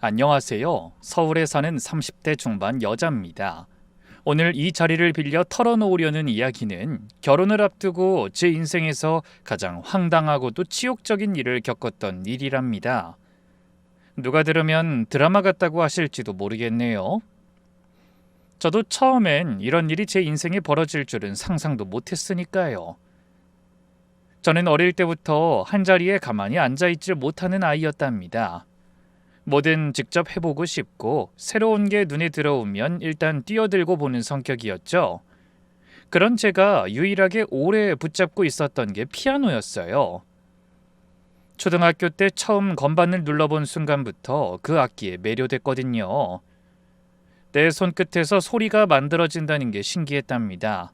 안녕하세요. 서울에 사는 30대 중반 여자입니다. 오늘 이 자리를 빌려 털어놓으려는 이야기는 결혼을 앞두고 제 인생에서 가장 황당하고도 치욕적인 일을 겪었던 일이랍니다. 누가 들으면 드라마 같다고 하실지도 모르겠네요. 저도 처음엔 이런 일이 제 인생에 벌어질 줄은 상상도 못했으니까요. 저는 어릴 때부터 한자리에 가만히 앉아있질 못하는 아이였답니다. 뭐든 직접 해보고 싶고 새로운 게 눈에 들어오면 일단 뛰어들고 보는 성격이었죠. 그런 제가 유일하게 오래 붙잡고 있었던 게 피아노였어요. 초등학교 때 처음 건반을 눌러본 순간부터 그 악기에 매료됐거든요. 내 손끝에서 소리가 만들어진다는 게 신기했답니다.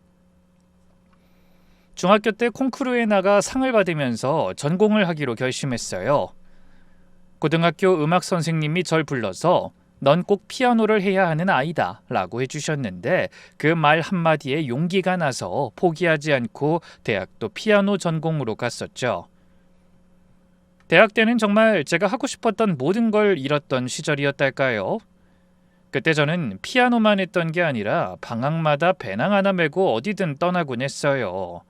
중학교 때 콩쿠르에 나가 상을 받으면서 전공을 하기로 결심했어요. 고등학교 음악 선생님이 절 불러서 넌 꼭 피아노를 해야 하는 아이다 라고 해주셨는데 그 말 한마디에 용기가 나서 포기하지 않고 대학도 피아노 전공으로 갔었죠. 대학 때는 정말 제가 하고 싶었던 모든 걸 잃었던 시절이었달까요? 그때 저는 피아노만 했던 게 아니라 방학마다 배낭 하나 메고 어디든 떠나곤 했어요.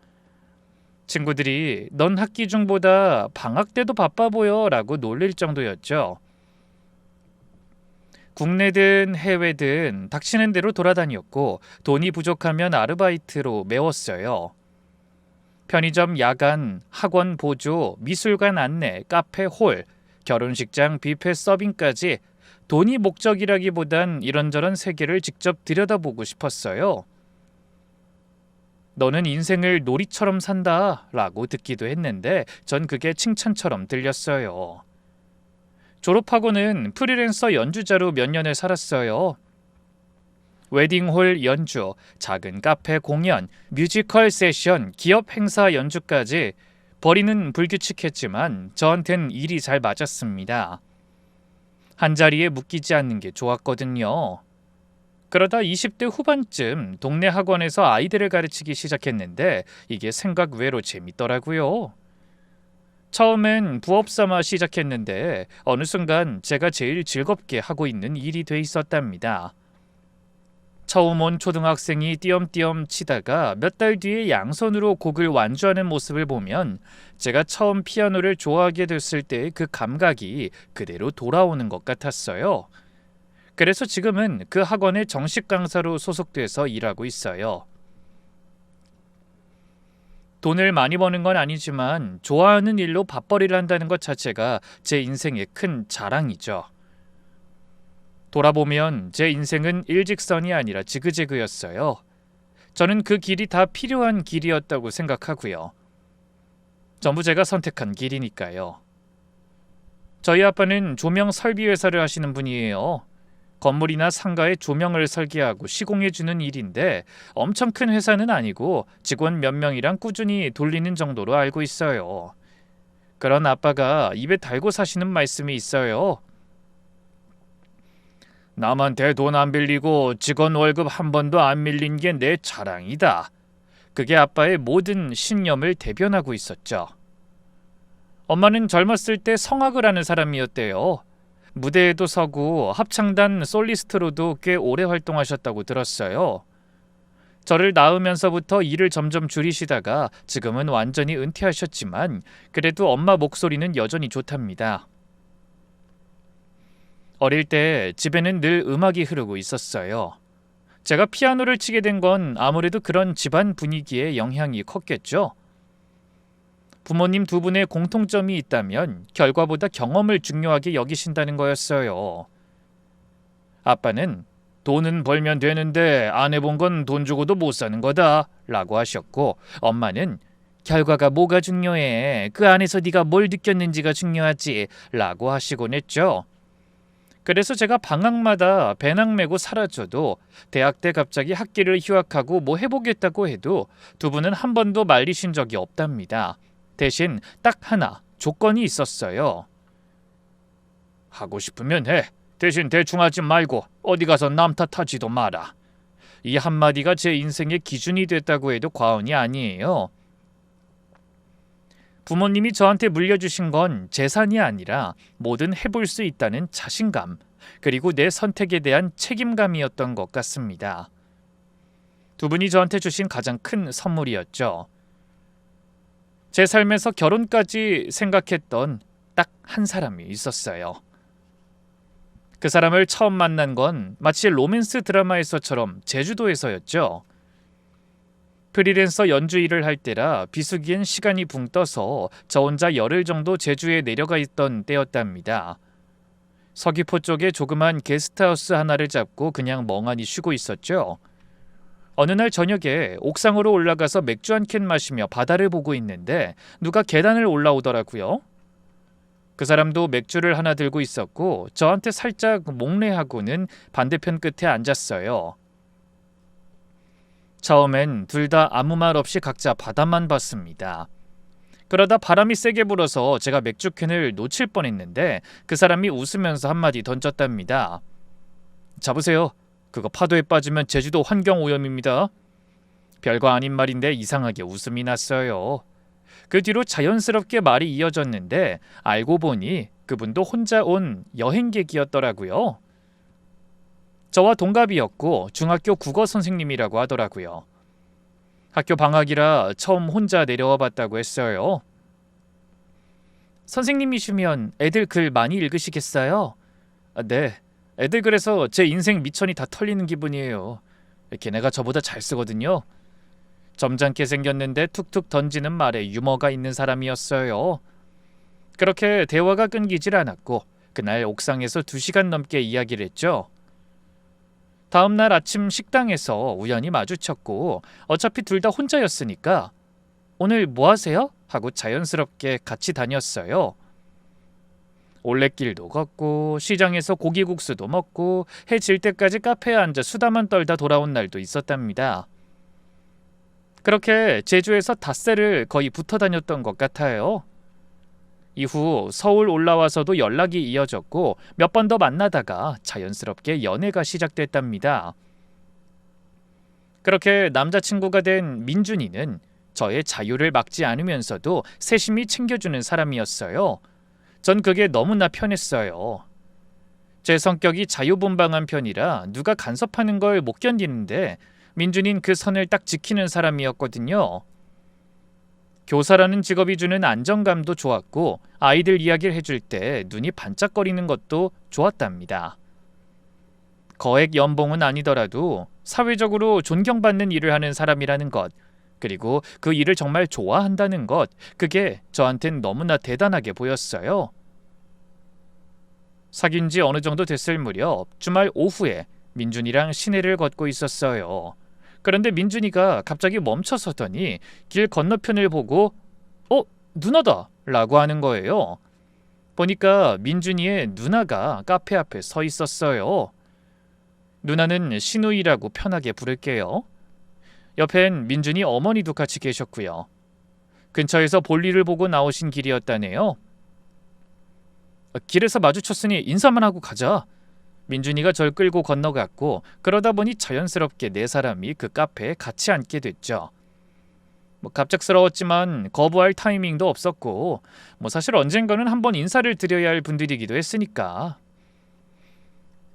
친구들이 넌 학기 중보다 방학 때도 바빠 보여 라고 놀릴 정도였죠. 국내든 해외든 닥치는 대로 돌아다녔고 돈이 부족하면 아르바이트로 메웠어요. 편의점 야간, 학원 보조, 미술관 안내, 카페 홀, 결혼식장 뷔페 서빙까지 돈이 목적이라기보단 이런저런 세계를 직접 들여다보고 싶었어요. 너는 인생을 놀이처럼 산다 라고 듣기도 했는데 전 그게 칭찬처럼 들렸어요. 졸업하고는 프리랜서 연주자로 몇 년을 살았어요. 웨딩홀 연주, 작은 카페 공연, 뮤지컬 세션, 기업 행사 연주까지 벌이는 불규칙했지만 저한텐 일이 잘 맞았습니다. 한자리에 묶이지 않는 게 좋았거든요. 그러다 20대 후반쯤 동네 학원에서 아이들을 가르치기 시작했는데 이게 생각 외로 재밌더라고요. 처음엔 부업 삼아 시작했는데 어느 순간 제가 제일 즐겁게 하고 있는 일이 돼 있었답니다. 처음 온 초등학생이 띄엄띄엄 치다가 몇 달 뒤에 양손으로 곡을 완주하는 모습을 보면 제가 처음 피아노를 좋아하게 됐을 때의 그 감각이 그대로 돌아오는 것 같았어요. 그래서 지금은 그 학원의 정식 강사로 소속돼서 일하고 있어요. 돈을 많이 버는 건 아니지만 좋아하는 일로 밥벌이를 한다는 것 자체가 제 인생의 큰 자랑이죠. 돌아보면 제 인생은 일직선이 아니라 지그재그였어요. 저는 그 길이 다 필요한 길이었다고 생각하고요. 전부 제가 선택한 길이니까요. 저희 아빠는 조명 설비 회사를 하시는 분이에요. 건물이나 상가에 조명을 설계하고 시공해주는 일인데 엄청 큰 회사는 아니고 직원 몇 명이랑 꾸준히 돌리는 정도로 알고 있어요. 그런 아빠가 입에 달고 사시는 말씀이 있어요. 남한테 돈 안 빌리고 직원 월급 한 번도 안 밀린 게 내 자랑이다. 그게 아빠의 모든 신념을 대변하고 있었죠. 엄마는 젊었을 때 성악을 하는 사람이었대요. 무대에도 서고 합창단 솔리스트로도 꽤 오래 활동하셨다고 들었어요. 저를 낳으면서부터 일을 점점 줄이시다가 지금은 완전히 은퇴하셨지만 그래도 엄마 목소리는 여전히 좋답니다. 어릴 때 집에는 늘 음악이 흐르고 있었어요. 제가 피아노를 치게 된 건 아무래도 그런 집안 분위기의 영향이 컸겠죠. 부모님 두 분의 공통점이 있다면 결과보다 경험을 중요하게 여기신다는 거였어요. 아빠는 돈은 벌면 되는데 안 해본 건 돈 주고도 못 사는 거다 라고 하셨고 엄마는 결과가 뭐가 중요해. 그 안에서 네가 뭘 느꼈는지가 중요하지 라고 하시곤 했죠. 그래서 제가 방학마다 배낭 메고 사라져도 대학 때 갑자기 학기를 휴학하고 뭐 해보겠다고 해도 두 분은 한 번도 말리신 적이 없답니다. 대신 딱 하나 조건이 있었어요. 하고 싶으면 해. 대신 대충 하지 말고 어디 가서 남 탓하지도 마라. 이 한마디가 제 인생의 기준이 됐다고 해도 과언이 아니에요. 부모님이 저한테 물려주신 건 재산이 아니라 뭐든 해볼 수 있다는 자신감, 그리고 내 선택에 대한 책임감이었던 것 같습니다. 두 분이 저한테 주신 가장 큰 선물이었죠. 제 삶에서 결혼까지 생각했던 딱 한 사람이 있었어요. 그 사람을 처음 만난 건 마치 로맨스 드라마에서처럼 제주도에서였죠. 프리랜서 연주 일을 할 때라 비수기엔 시간이 붕 떠서 저 혼자 열흘 정도 제주에 내려가 있던 때였답니다. 서귀포 쪽에 조그만 게스트하우스 하나를 잡고 그냥 멍하니 쉬고 있었죠. 어느 날 저녁에 옥상으로 올라가서 맥주 한 캔 마시며 바다를 보고 있는데 누가 계단을 올라오더라고요. 그 사람도 맥주를 하나 들고 있었고 저한테 살짝 목례하고는 반대편 끝에 앉았어요. 처음엔 둘 다 아무 말 없이 각자 바다만 봤습니다. 그러다 바람이 세게 불어서 제가 맥주캔을 놓칠 뻔했는데 그 사람이 웃으면서 한마디 던졌답니다. 잡으세요. 그거 파도에 빠지면 제주도 환경오염입니다. 별거 아닌 말인데 이상하게 웃음이 났어요. 그 뒤로 자연스럽게 말이 이어졌는데 알고 보니 그분도 혼자 온 여행객이었더라고요. 저와 동갑이었고 중학교 국어 선생님이라고 하더라고요. 학교 방학이라 처음 혼자 내려와 봤다고 했어요. 선생님이시면 애들 글 많이 읽으시겠어요? 네. 애들 글에서 제 인생 미천이 다 털리는 기분이에요. 걔네가 저보다 잘 쓰거든요. 점잖게 생겼는데 툭툭 던지는 말에 유머가 있는 사람이었어요. 그렇게 대화가 끊기질 않았고 그날 옥상에서 2시간 넘게 이야기를 했죠. 다음 날 아침 식당에서 우연히 마주쳤고 어차피 둘 다 혼자였으니까 오늘 뭐 하세요? 하고 자연스럽게 같이 다녔어요. 올레길도 걷고 시장에서 고기국수도 먹고 해 질 때까지 카페에 앉아 수다만 떨다 돌아온 날도 있었답니다. 그렇게 제주에서 닷새를 거의 붙어 다녔던 것 같아요. 이후 서울 올라와서도 연락이 이어졌고 몇 번 더 만나다가 자연스럽게 연애가 시작됐답니다. 그렇게 남자친구가 된 민준이는 저의 자유를 막지 않으면서도 세심히 챙겨주는 사람이었어요. 전 그게 너무나 편했어요. 제 성격이 자유분방한 편이라 누가 간섭하는 걸 못 견디는데 민준이는 그 선을 딱 지키는 사람이었거든요. 교사라는 직업이 주는 안정감도 좋았고 아이들 이야기를 해줄 때 눈이 반짝거리는 것도 좋았답니다. 거액 연봉은 아니더라도 사회적으로 존경받는 일을 하는 사람이라는 것, 그리고 그 일을 정말 좋아한다는 것, 그게 저한텐 너무나 대단하게 보였어요. 사귄 지 어느 정도 됐을 무렵 주말 오후에 민준이랑 시내를 걷고 있었어요. 그런데 민준이가 갑자기 멈춰서더니 길 건너편을 보고 누나다! 라고 하는 거예요. 보니까 민준이의 누나가 카페 앞에 서 있었어요. 누나는 신우이라고 편하게 부를게요. 옆엔 민준이 어머니도 같이 계셨고요. 근처에서 볼일을 보고 나오신 길이었다네요. 길에서 마주쳤으니 인사만 하고 가자. 민준이가 절 끌고 건너갔고 그러다 보니 자연스럽게 네 사람이 그 카페에 같이 앉게 됐죠. 갑작스러웠지만 거부할 타이밍도 없었고 사실 언젠가는 한번 인사를 드려야 할 분들이기도 했으니까.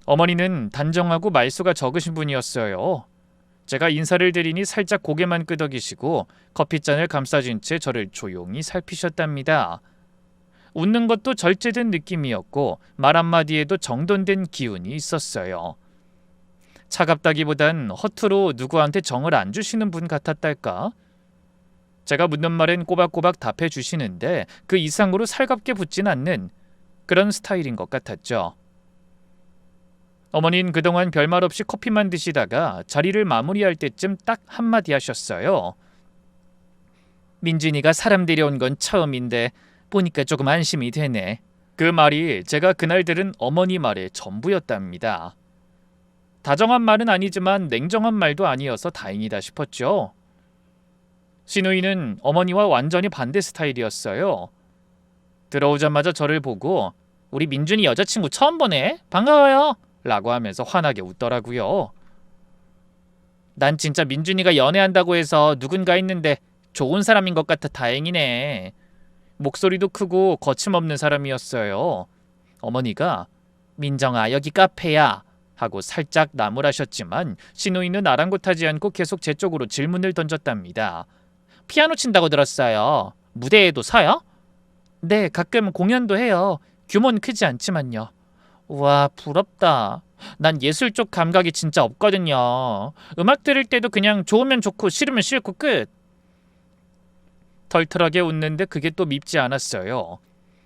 어머니는 단정하고 말수가 적으신 분이었어요. 제가 인사를 드리니 살짝 고개만 끄덕이시고 커피잔을 감싸준 채 저를 조용히 살피셨답니다. 웃는 것도 절제된 느낌이었고 말 한마디에도 정돈된 기운이 있었어요. 차갑다기보단 허투루 누구한테 정을 안 주시는 분 같았달까? 제가 묻는 말엔 꼬박꼬박 답해 주시는데 그 이상으로 살갑게 붙진 않는 그런 스타일인 것 같았죠. 어머니는 그동안 별말 없이 커피만 드시다가 자리를 마무리할 때쯤 딱 한마디 하셨어요. 민준이가 사람 데려온 건 처음인데 보니까 조금 안심이 되네. 그 말이 제가 그날 들은 어머니 말의 전부였답니다. 다정한 말은 아니지만 냉정한 말도 아니어서 다행이다 싶었죠. 신우이는 어머니와 완전히 반대 스타일이었어요. 들어오자마자 저를 보고 우리 민준이 여자친구 처음 보네? 반가워요. 라고 하면서 환하게 웃더라고요. 난 진짜 민준이가 연애한다고 해서 누군가 했는데 좋은 사람인 것 같아 다행이네. 목소리도 크고 거침없는 사람이었어요. 어머니가 민정아 여기 카페야 하고 살짝 나무라셨지만 신우이는 아랑곳하지 않고 계속 제 쪽으로 질문을 던졌답니다. 피아노 친다고 들었어요. 무대에도 서요? 네, 가끔 공연도 해요. 규모는 크지 않지만요. 와, 부럽다. 난 예술 쪽 감각이 진짜 없거든요. 음악 들을 때도 그냥 좋으면 좋고 싫으면 싫고 끝. 털털하게 웃는데 그게 또 밉지 않았어요.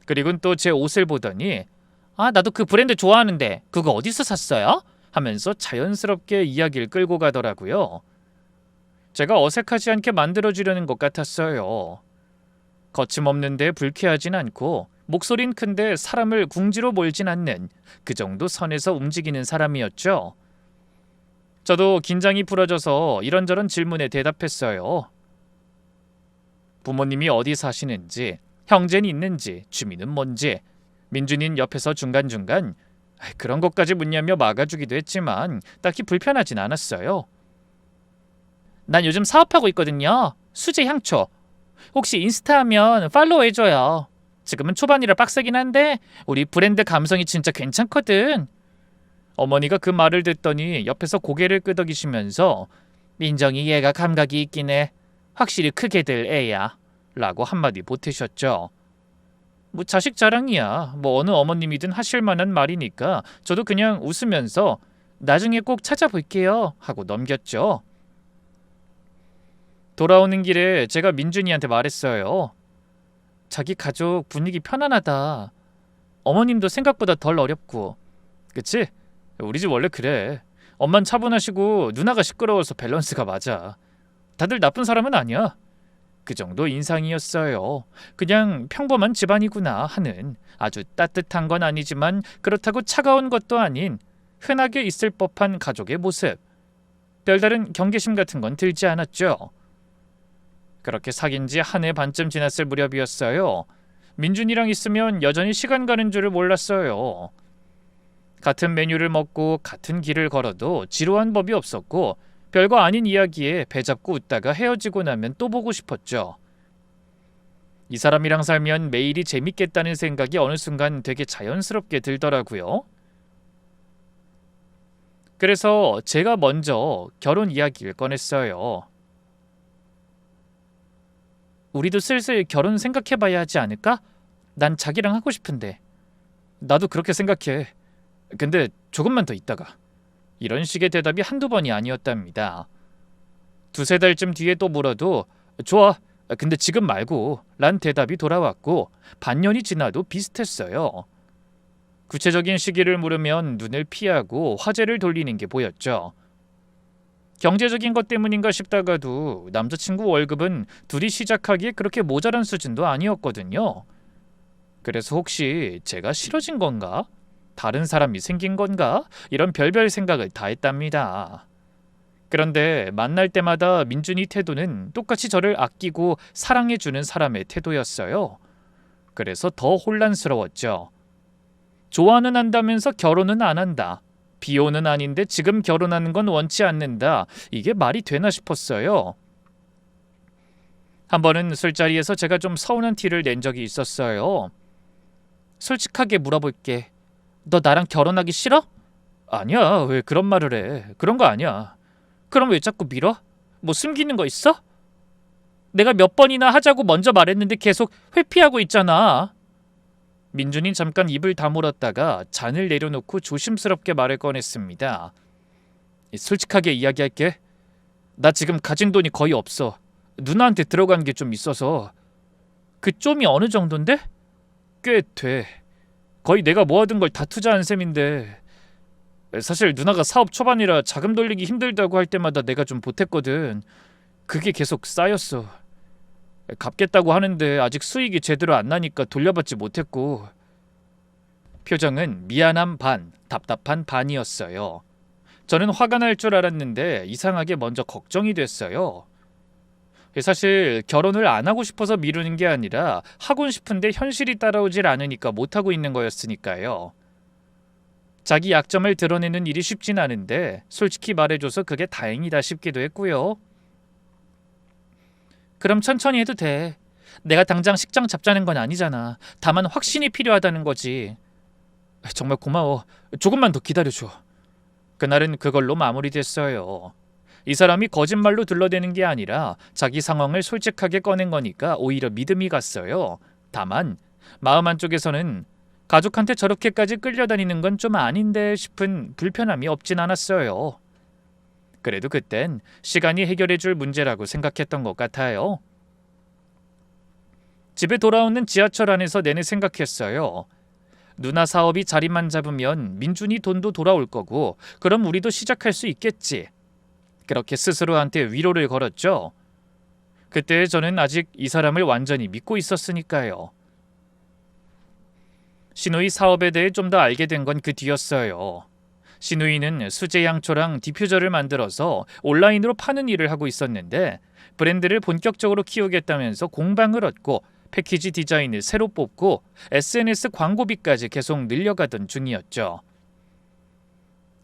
그리고는 또 제 옷을 보더니 나도 그 브랜드 좋아하는데 그거 어디서 샀어요? 하면서 자연스럽게 이야기를 끌고 가더라고요. 제가 어색하지 않게 만들어주려는 것 같았어요. 거침없는데 불쾌하진 않고 목소린 큰데 사람을 궁지로 몰진 않는 그 정도 선에서 움직이는 사람이었죠. 저도 긴장이 풀어져서 이런저런 질문에 대답했어요. 부모님이 어디 사시는지, 형제는 있는지, 취미는 뭔지, 민준이는 옆에서 중간중간 그런 것까지 묻냐며 막아주기도 했지만 딱히 불편하진 않았어요. 난 요즘 사업하고 있거든요. 수제 향초. 혹시 인스타 하면 팔로우 해줘요. 지금은 초반이라 빡세긴 한데 우리 브랜드 감성이 진짜 괜찮거든. 어머니가 그 말을 듣더니 옆에서 고개를 끄덕이시면서 민정이 얘가 감각이 있긴 해. 확실히 크게들 애야. 라고 한마디 보태셨죠. 뭐 자식 자랑이야. 뭐 어느 어머님이든 하실 만한 말이니까 저도 그냥 웃으면서 나중에 꼭 찾아볼게요 하고 넘겼죠. 돌아오는 길에 제가 민준이한테 말했어요. 자기 가족 분위기 편안하다. 어머님도 생각보다 덜 어렵고. 그치? 우리 집 원래 그래. 엄만 차분하시고 누나가 시끄러워서 밸런스가 맞아. 다들 나쁜 사람은 아니야. 그 정도 인상이었어요. 그냥 평범한 집안이구나 하는 아주 따뜻한 건 아니지만 그렇다고 차가운 것도 아닌 흔하게 있을 법한 가족의 모습. 별다른 경계심 같은 건 들지 않았죠. 그렇게 사귄 지 한 해 반쯤 지났을 무렵이었어요. 민준이랑 있으면 여전히 시간 가는 줄을 몰랐어요. 같은 메뉴를 먹고 같은 길을 걸어도 지루한 법이 없었고 별거 아닌 이야기에 배 잡고 웃다가 헤어지고 나면 또 보고 싶었죠. 이 사람이랑 살면 매일이 재밌겠다는 생각이 어느 순간 되게 자연스럽게 들더라고요. 그래서 제가 먼저 결혼 이야기를 꺼냈어요. 우리도 슬슬 결혼 생각해봐야 하지 않을까? 난 자기랑 하고 싶은데. 나도 그렇게 생각해. 근데 조금만 더 있다가. 이런 식의 대답이 한두 번이 아니었답니다. 두세 달쯤 뒤에 또 물어도 좋아. 근데 지금 말고 란 대답이 돌아왔고 반년이 지나도 비슷했어요. 구체적인 시기를 물으면 눈을 피하고 화제를 돌리는 게 보였죠. 경제적인 것 때문인가 싶다가도 남자친구 월급은 둘이 시작하기에 그렇게 모자란 수준도 아니었거든요. 그래서 혹시 제가 싫어진 건가? 다른 사람이 생긴 건가? 이런 별별 생각을 다 했답니다. 그런데 만날 때마다 민준이 태도는 똑같이 저를 아끼고 사랑해주는 사람의 태도였어요. 그래서 더 혼란스러웠죠. 좋아는 한다면서 결혼은 안 한다. 비호는 아닌데 지금 결혼하는 건 원치 않는다. 이게 말이 되나 싶었어요. 한 번은 술자리에서 제가 좀 서운한 티를 낸 적이 있었어요. 솔직하게 물어볼게. 너 나랑 결혼하기 싫어? 아니야. 왜 그런 말을 해. 그런 거 아니야. 그럼 왜 자꾸 밀어? 뭐 숨기는 거 있어? 내가 몇 번이나 하자고 먼저 말했는데 계속 회피하고 있잖아. 민준이 잠깐 입을 다물었다가 잔을 내려놓고 조심스럽게 말을 꺼냈습니다. 솔직하게 이야기할게. 나 지금 가진 돈이 거의 없어. 누나한테 들어간 게 좀 있어서. 그 좀이 어느 정도인데? 꽤 돼. 거의 내가 모아둔 걸 다 투자한 셈인데 사실 누나가 사업 초반이라 자금 돌리기 힘들다고 할 때마다 내가 좀 보탰거든. 그게 계속 쌓였어. 갚겠다고 하는데 아직 수익이 제대로 안 나니까 돌려받지 못했고. 표정은 미안함 반, 답답한 반이었어요. 저는 화가 날 줄 알았는데 이상하게 먼저 걱정이 됐어요. 사실 결혼을 안 하고 싶어서 미루는 게 아니라 하고 싶은데 현실이 따라오질 않으니까 못하고 있는 거였으니까요. 자기 약점을 드러내는 일이 쉽진 않은데 솔직히 말해줘서 그게 다행이다 싶기도 했고요. 그럼 천천히 해도 돼. 내가 당장 식장 잡자는 건 아니잖아. 다만 확신이 필요하다는 거지. 정말 고마워. 조금만 더 기다려줘. 그날은 그걸로 마무리됐어요. 이 사람이 거짓말로 둘러대는 게 아니라 자기 상황을 솔직하게 꺼낸 거니까 오히려 믿음이 갔어요. 다만 마음 한쪽에서는 가족한테 저렇게까지 끌려다니는 건 좀 아닌데 싶은 불편함이 없진 않았어요. 그래도 그땐 시간이 해결해줄 문제라고 생각했던 것 같아요. 집에 돌아오는 지하철 안에서 내내 생각했어요. 누나 사업이 자리만 잡으면 민준이 돈도 돌아올 거고 그럼 우리도 시작할 수 있겠지. 그렇게 스스로한테 위로를 걸었죠. 그때 저는 아직 이 사람을 완전히 믿고 있었으니까요. 시누이 사업에 대해 좀 더 알게 된 건 그 뒤였어요. 시누이는 수제 양초랑 디퓨저를 만들어서 온라인으로 파는 일을 하고 있었는데 브랜드를 본격적으로 키우겠다면서 공방을 얻고 패키지 디자인을 새로 뽑고 SNS 광고비까지 계속 늘려가던 중이었죠.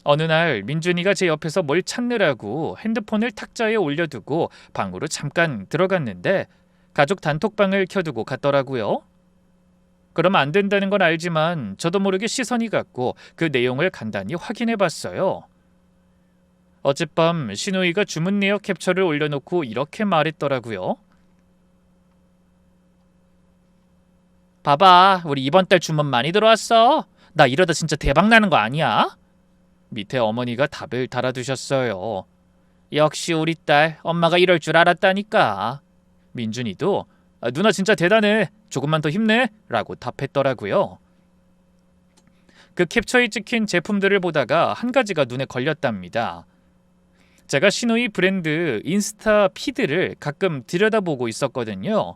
어느 날 민준이가 제 옆에서 뭘 찾느라고 핸드폰을 탁자에 올려두고 방으로 잠깐 들어갔는데 가족 단톡방을 켜두고 갔더라고요. 그럼 안 된다는 건 알지만 저도 모르게 시선이 갔고 그 내용을 간단히 확인해 봤어요. 어젯밤 시누이가 주문 내역 캡처를 올려놓고 이렇게 말했더라고요. 봐봐, 우리 이번 달 주문 많이 들어왔어. 나 이러다 진짜 대박 나는 거 아니야? 밑에 어머니가 답을 달아두셨어요. 역시 우리 딸, 엄마가 이럴 줄 알았다니까. 민준이도 누나 진짜 대단해. 조금만 더 힘내. 라고 답했더라고요. 그 캡처에 찍힌 제품들을 보다가 한 가지가 눈에 걸렸답니다. 제가 시누이 브랜드 인스타 피드를 가끔 들여다보고 있었거든요.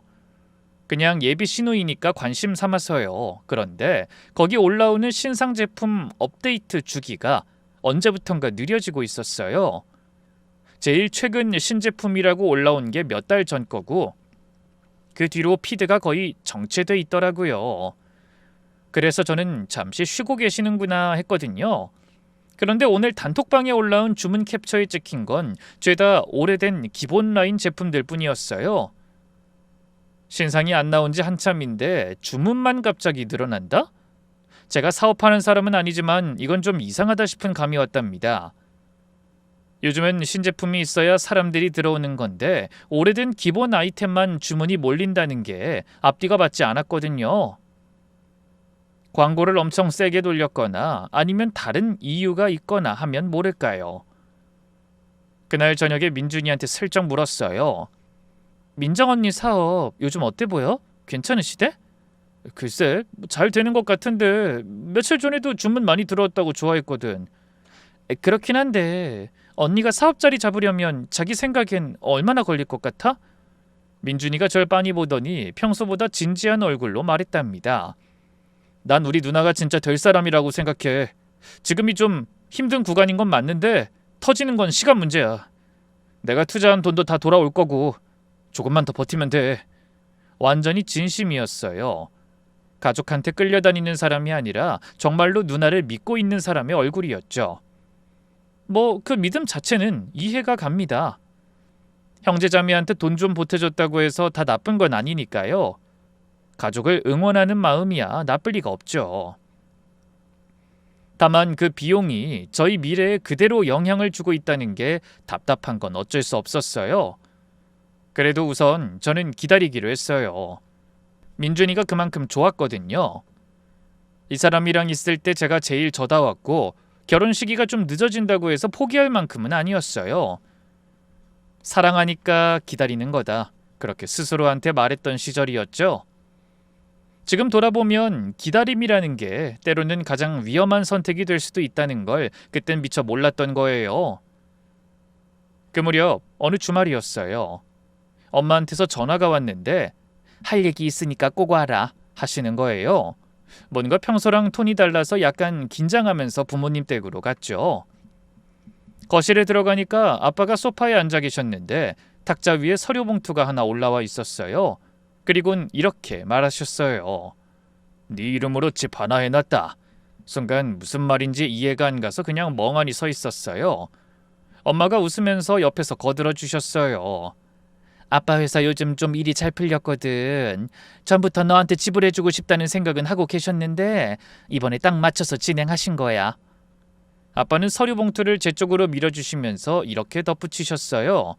그냥 예비 시누이니까 관심 삼아서요. 그런데 거기 올라오는 신상 제품 업데이트 주기가 언제부턴가 느려지고 있었어요. 제일 최근 신제품이라고 올라온 게 몇 달 전 거고 그 뒤로 피드가 거의 정체돼 있더라고요. 그래서 저는 잠시 쉬고 계시는구나 했거든요. 그런데 오늘 단톡방에 올라온 주문 캡처에 찍힌 건 죄다 오래된 기본 라인 제품들 뿐이었어요. 신상이 안 나온 지 한참인데 주문만 갑자기 늘어난다? 제가 사업하는 사람은 아니지만 이건 좀 이상하다 싶은 감이 왔답니다. 요즘은 신제품이 있어야 사람들이 들어오는 건데 오래된 기본 아이템만 주문이 몰린다는 게 앞뒤가 맞지 않았거든요. 광고를 엄청 세게 돌렸거나 아니면 다른 이유가 있거나 하면 모를까요. 그날 저녁에 민준이한테 슬쩍 물었어요. 민정 언니 사업 요즘 어때 보여? 괜찮으시대? 글쎄, 잘 되는 것 같은데 며칠 전에도 주문 많이 들어왔다고 좋아했거든. 그렇긴 한데 언니가 사업 자리 잡으려면 자기 생각엔 얼마나 걸릴 것 같아? 민준이가 절 빤히 보더니 평소보다 진지한 얼굴로 말했답니다. 난 우리 누나가 진짜 될 사람이라고 생각해. 지금이 좀 힘든 구간인 건 맞는데 터지는 건 시간 문제야. 내가 투자한 돈도 다 돌아올 거고 조금만 더 버티면 돼. 완전히 진심이었어요. 가족한테 끌려다니는 사람이 아니라 정말로 누나를 믿고 있는 사람의 얼굴이었죠. 그 믿음 자체는 이해가 갑니다. 형제자매한테 돈 좀 보태줬다고 해서 다 나쁜 건 아니니까요. 가족을 응원하는 마음이야 나쁠 리가 없죠. 다만 그 비용이 저희 미래에 그대로 영향을 주고 있다는 게 답답한 건 어쩔 수 없었어요. 그래도 우선 저는 기다리기로 했어요. 민준이가 그만큼 좋았거든요. 이 사람이랑 있을 때 제가 제일 저다웠고 결혼 시기가 좀 늦어진다고 해서 포기할 만큼은 아니었어요. 사랑하니까 기다리는 거다. 그렇게 스스로한테 말했던 시절이었죠. 지금 돌아보면 기다림이라는 게 때로는 가장 위험한 선택이 될 수도 있다는 걸 그땐 미처 몰랐던 거예요. 그 무렵 어느 주말이었어요. 엄마한테서 전화가 왔는데 할 얘기 있으니까 꼭 와라 하시는 거예요. 뭔가 평소랑 톤이 달라서 약간 긴장하면서 부모님 댁으로 갔죠. 거실에 들어가니까 아빠가 소파에 앉아 계셨는데 탁자 위에 서류 봉투가 하나 올라와 있었어요. 그리곤 이렇게 말하셨어요. 네 이름으로 집 하나 해놨다. 순간 무슨 말인지 이해가 안 가서 그냥 멍하니 서 있었어요. 엄마가 웃으면서 옆에서 거들어 주셨어요. 아빠 회사 요즘 좀 일이 잘 풀렸거든. 전부터 너한테 지불해주고 싶다는 생각은 하고 계셨는데 이번에 딱 맞춰서 진행하신 거야. 아빠는 서류 봉투를 제 쪽으로 밀어주시면서 이렇게 덧붙이셨어요.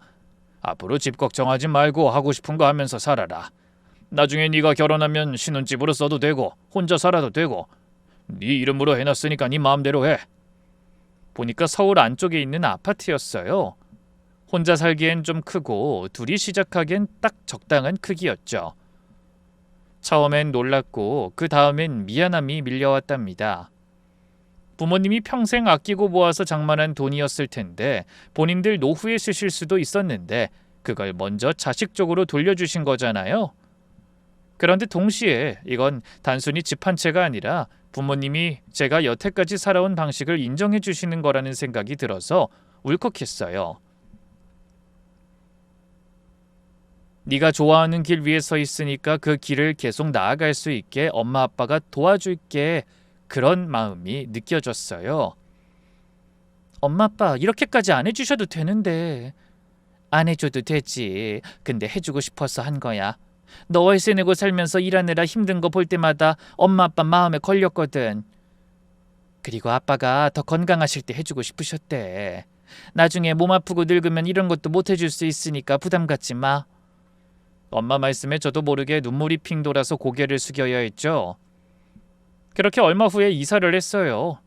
앞으로 집 걱정하지 말고 하고 싶은 거 하면서 살아라. 나중에 네가 결혼하면 신혼집으로 써도 되고 혼자 살아도 되고 네 이름으로 해놨으니까 네 마음대로 해. 보니까 서울 안쪽에 있는 아파트였어요. 혼자 살기엔 좀 크고 둘이 시작하기엔 딱 적당한 크기였죠. 처음엔 놀랐고 그 다음엔 미안함이 밀려왔답니다. 부모님이 평생 아끼고 모아서 장만한 돈이었을 텐데 본인들 노후에 쓰실 수도 있었는데 그걸 먼저 자식 쪽으로 돌려주신 거잖아요. 그런데 동시에 이건 단순히 집 한 채가 아니라 부모님이 제가 여태까지 살아온 방식을 인정해 주시는 거라는 생각이 들어서 울컥했어요. 네가 좋아하는 길 위에 서 있으니까 그 길을 계속 나아갈 수 있게 엄마 아빠가 도와줄게. 그런 마음이 느껴졌어요. 엄마 아빠 이렇게까지 안 해주셔도 되는데. 안 해줘도 되지. 근데 해주고 싶어서 한 거야. 너 월세 내고 살면서 일하느라 힘든 거 볼 때마다 엄마 아빠 마음에 걸렸거든. 그리고 아빠가 더 건강하실 때 해주고 싶으셨대. 나중에 몸 아프고 늙으면 이런 것도 못 해줄 수 있으니까 부담 갖지 마. 엄마 말씀에 저도 모르게 눈물이 핑 돌아서 고개를 숙여야 했죠. 그렇게 얼마 후에 이사를 했어요.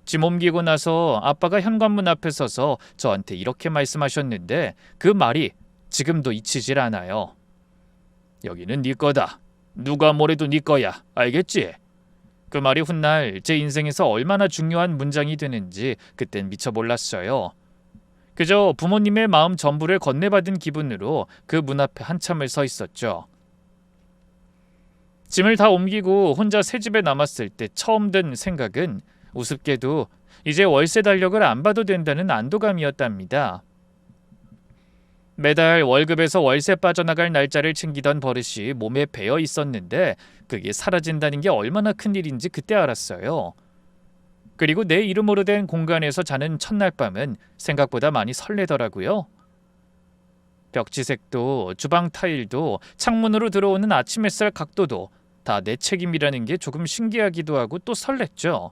짐 옮기고 나서 아빠가 현관문 앞에 서서 저한테 이렇게 말씀하셨는데 그 말이 지금도 잊히질 않아요. 여기는 네 거다. 누가 뭐래도 네 거야. 알겠지? 그 말이 훗날 제 인생에서 얼마나 중요한 문장이 되는지 그땐 미처 몰랐어요. 그저 부모님의 마음 전부를 건네받은 기분으로 그 문 앞에 한참을 서 있었죠. 짐을 다 옮기고 혼자 새 집에 남았을 때 처음 든 생각은 우습게도 이제 월세 달력을 안 봐도 된다는 안도감이었답니다. 매달 월급에서 월세 빠져나갈 날짜를 챙기던 버릇이 몸에 배어 있었는데 그게 사라진다는 게 얼마나 큰일인지 그때 알았어요. 그리고 내 이름으로 된 공간에서 자는 첫날 밤은 생각보다 많이 설레더라고요. 벽지색도 주방 타일도 창문으로 들어오는 아침 햇살 각도도 다 내 책임이라는 게 조금 신기하기도 하고 또 설렜죠.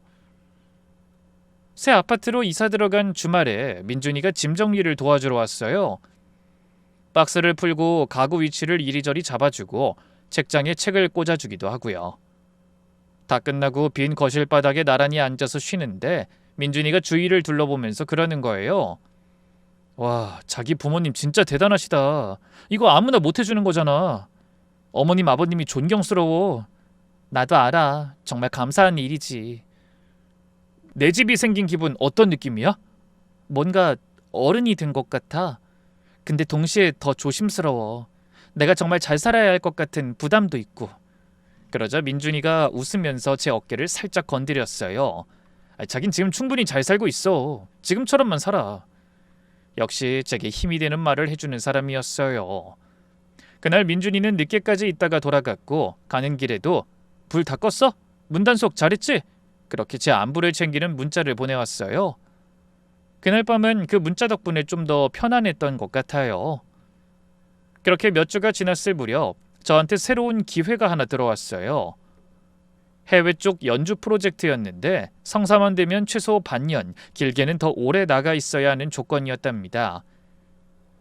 새 아파트로 이사 들어간 주말에 민준이가 짐 정리를 도와주러 왔어요. 박스를 풀고 가구 위치를 이리저리 잡아주고 책장에 책을 꽂아주기도 하고요. 다 끝나고 빈 거실 바닥에 나란히 앉아서 쉬는데 민준이가 주위를 둘러보면서 그러는 거예요. 와, 자기 부모님 진짜 대단하시다. 이거 아무나 못 해주는 거잖아. 어머님 아버님이 존경스러워. 나도 알아. 정말 감사한 일이지. 내 집이 생긴 기분 어떤 느낌이야? 뭔가 어른이 된 것 같아. 근데 동시에 더 조심스러워. 내가 정말 잘 살아야 할 것 같은 부담도 있고. 그러자 민준이가 웃으면서 제 어깨를 살짝 건드렸어요. 자긴 지금 충분히 잘 살고 있어. 지금처럼만 살아. 역시 제게 힘이 되는 말을 해주는 사람이었어요. 그날 민준이는 늦게까지 있다가 돌아갔고 가는 길에도 불 다 껐어? 문단속 잘했지? 그렇게 제 안부를 챙기는 문자를 보내왔어요. 그날 밤은 그 문자 덕분에 좀 더 편안했던 것 같아요. 그렇게 몇 주가 지났을 무렵 저한테 새로운 기회가 하나 들어왔어요. 해외 쪽 연주 프로젝트였는데 성사만 되면 최소 반년, 길게는 더 오래 나가 있어야 하는 조건이었답니다.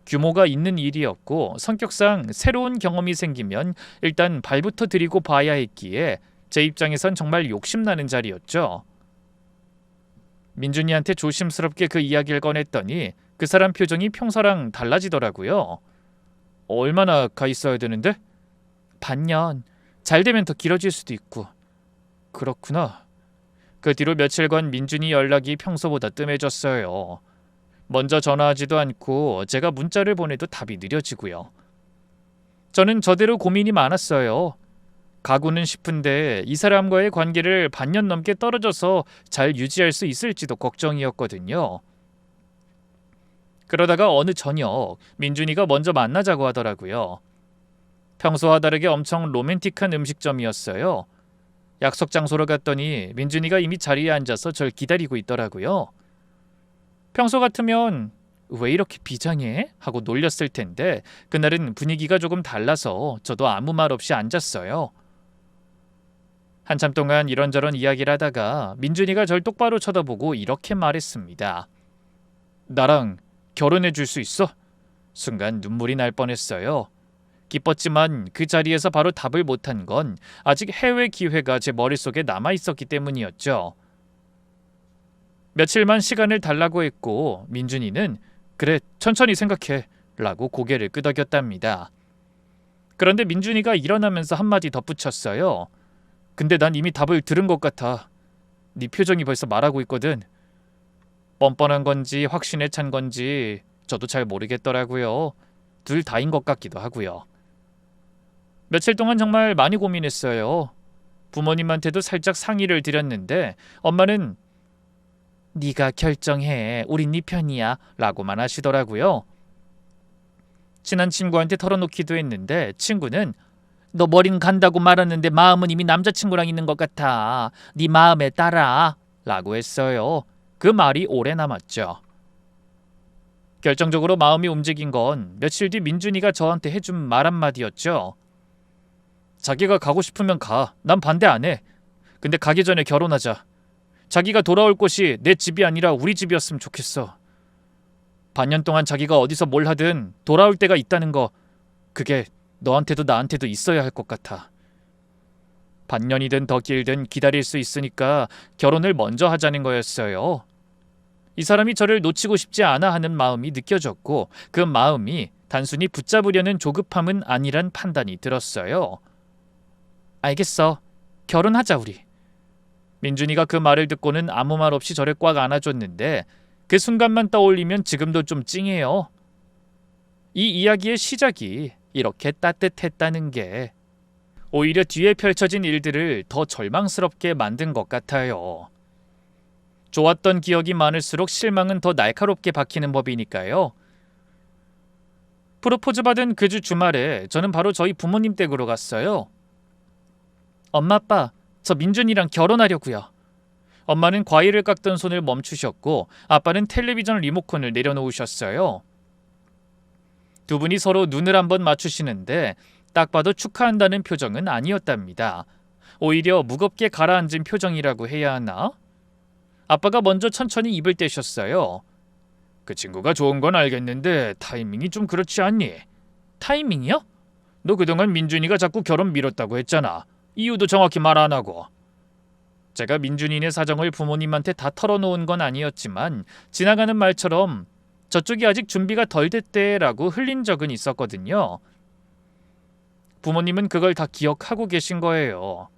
규모가 있는 일이었고 성격상 새로운 경험이 생기면 일단 발부터 들이고 봐야 했기에 제 입장에선 정말 욕심나는 자리였죠. 민준이한테 조심스럽게 그 이야기를 꺼냈더니 그 사람 표정이 평소랑 달라지더라고요. 얼마나 가 있어야 되는데? 반년. 잘 되면 더 길어질 수도 있고. 그렇구나. 그 뒤로 며칠간 민준이 연락이 평소보다 뜸해졌어요. 먼저 전화하지도 않고 제가 문자를 보내도 답이 느려지고요. 저는 저대로 고민이 많았어요. 가고는 싶은데 이 사람과의 관계를 반년 넘게 떨어져서 잘 유지할 수 있을지도 걱정이었거든요. 그러다가 어느 저녁 민준이가 먼저 만나자고 하더라고요. 평소와 다르게 엄청 로맨틱한 음식점이었어요. 약속 장소로 갔더니 민준이가 이미 자리에 앉아서 절 기다리고 있더라고요. 평소 같으면 왜 이렇게 비장해? 하고 놀렸을 텐데 그날은 분위기가 조금 달라서 저도 아무 말 없이 앉았어요. 한참 동안 이런저런 이야기를 하다가 민준이가 절 똑바로 쳐다보고 이렇게 말했습니다. 나랑 결혼해 줄 수 있어? 순간 눈물이 날 뻔했어요. 기뻤지만 그 자리에서 바로 답을 못한 건 아직 해외 기회가 제 머릿속에 남아있었기 때문이었죠. 며칠만 시간을 달라고 했고 민준이는 그래 천천히 생각해 라고 고개를 끄덕였답니다. 그런데 민준이가 일어나면서 한마디 덧붙였어요. 근데 난 이미 답을 들은 것 같아. 네 표정이 벌써 말하고 있거든. 뻔뻔한 건지 확신에 찬 건지 저도 잘 모르겠더라고요. 둘 다인 것 같기도 하고요. 며칠 동안 정말 많이 고민했어요. 부모님한테도 살짝 상의를 드렸는데 엄마는 네가 결정해. 우린 네 편이야. 라고만 하시더라고요. 친한 친구한테 털어놓기도 했는데 친구는 너 머리는 간다고 말하는데 마음은 이미 남자친구랑 있는 것 같아. 네 마음에 따라. 라고 했어요. 그 말이 오래 남았죠. 결정적으로 마음이 움직인 건 며칠 뒤 민준이가 저한테 해준 말 한마디였죠. 자기가 가고 싶으면 가. 난 반대 안 해. 근데 가기 전에 결혼하자. 자기가 돌아올 곳이 내 집이 아니라 우리 집이었으면 좋겠어. 반년 동안 자기가 어디서 뭘 하든 돌아올 때가 있다는 거, 그게 너한테도 나한테도 있어야 할 것 같아. 반년이든 더 길든 기다릴 수 있으니까 결혼을 먼저 하자는 거였어요. 이 사람이 저를 놓치고 싶지 않아 하는 마음이 느껴졌고 그 마음이 단순히 붙잡으려는 조급함은 아니란 판단이 들었어요. 알겠어. 결혼하자 우리. 민준이가 그 말을 듣고는 아무 말 없이 저를 꽉 안아줬는데 그 순간만 떠올리면 지금도 좀 찡해요. 이 이야기의 시작이 이렇게 따뜻했다는 게 오히려 뒤에 펼쳐진 일들을 더 절망스럽게 만든 것 같아요. 좋았던 기억이 많을수록 실망은 더 날카롭게 박히는 법이니까요. 프로포즈 받은 그 주 주말에 저는 바로 저희 부모님 댁으로 갔어요. 엄마 아빠 저 민준이랑 결혼하려고요. 엄마는 과일을 깎던 손을 멈추셨고 아빠는 텔레비전 리모컨을 내려놓으셨어요. 두 분이 서로 눈을 한번 맞추시는데 딱 봐도 축하한다는 표정은 아니었답니다. 오히려 무겁게 가라앉은 표정이라고 해야 하나? 아빠가 먼저 천천히 입을 떼셨어요. 그 친구가 좋은 건 알겠는데 타이밍이 좀 그렇지 않니? 타이밍이요? 너 그동안 민준이가 자꾸 결혼 미뤘다고 했잖아. 이유도 정확히 말 안 하고. 제가 민준이네 사정을 부모님한테 다 털어놓은 건 아니었지만 지나가는 말처럼 저쪽이 아직 준비가 덜 됐대라고 흘린 적은 있었거든요. 부모님은 그걸 다 기억하고 계신 거예요.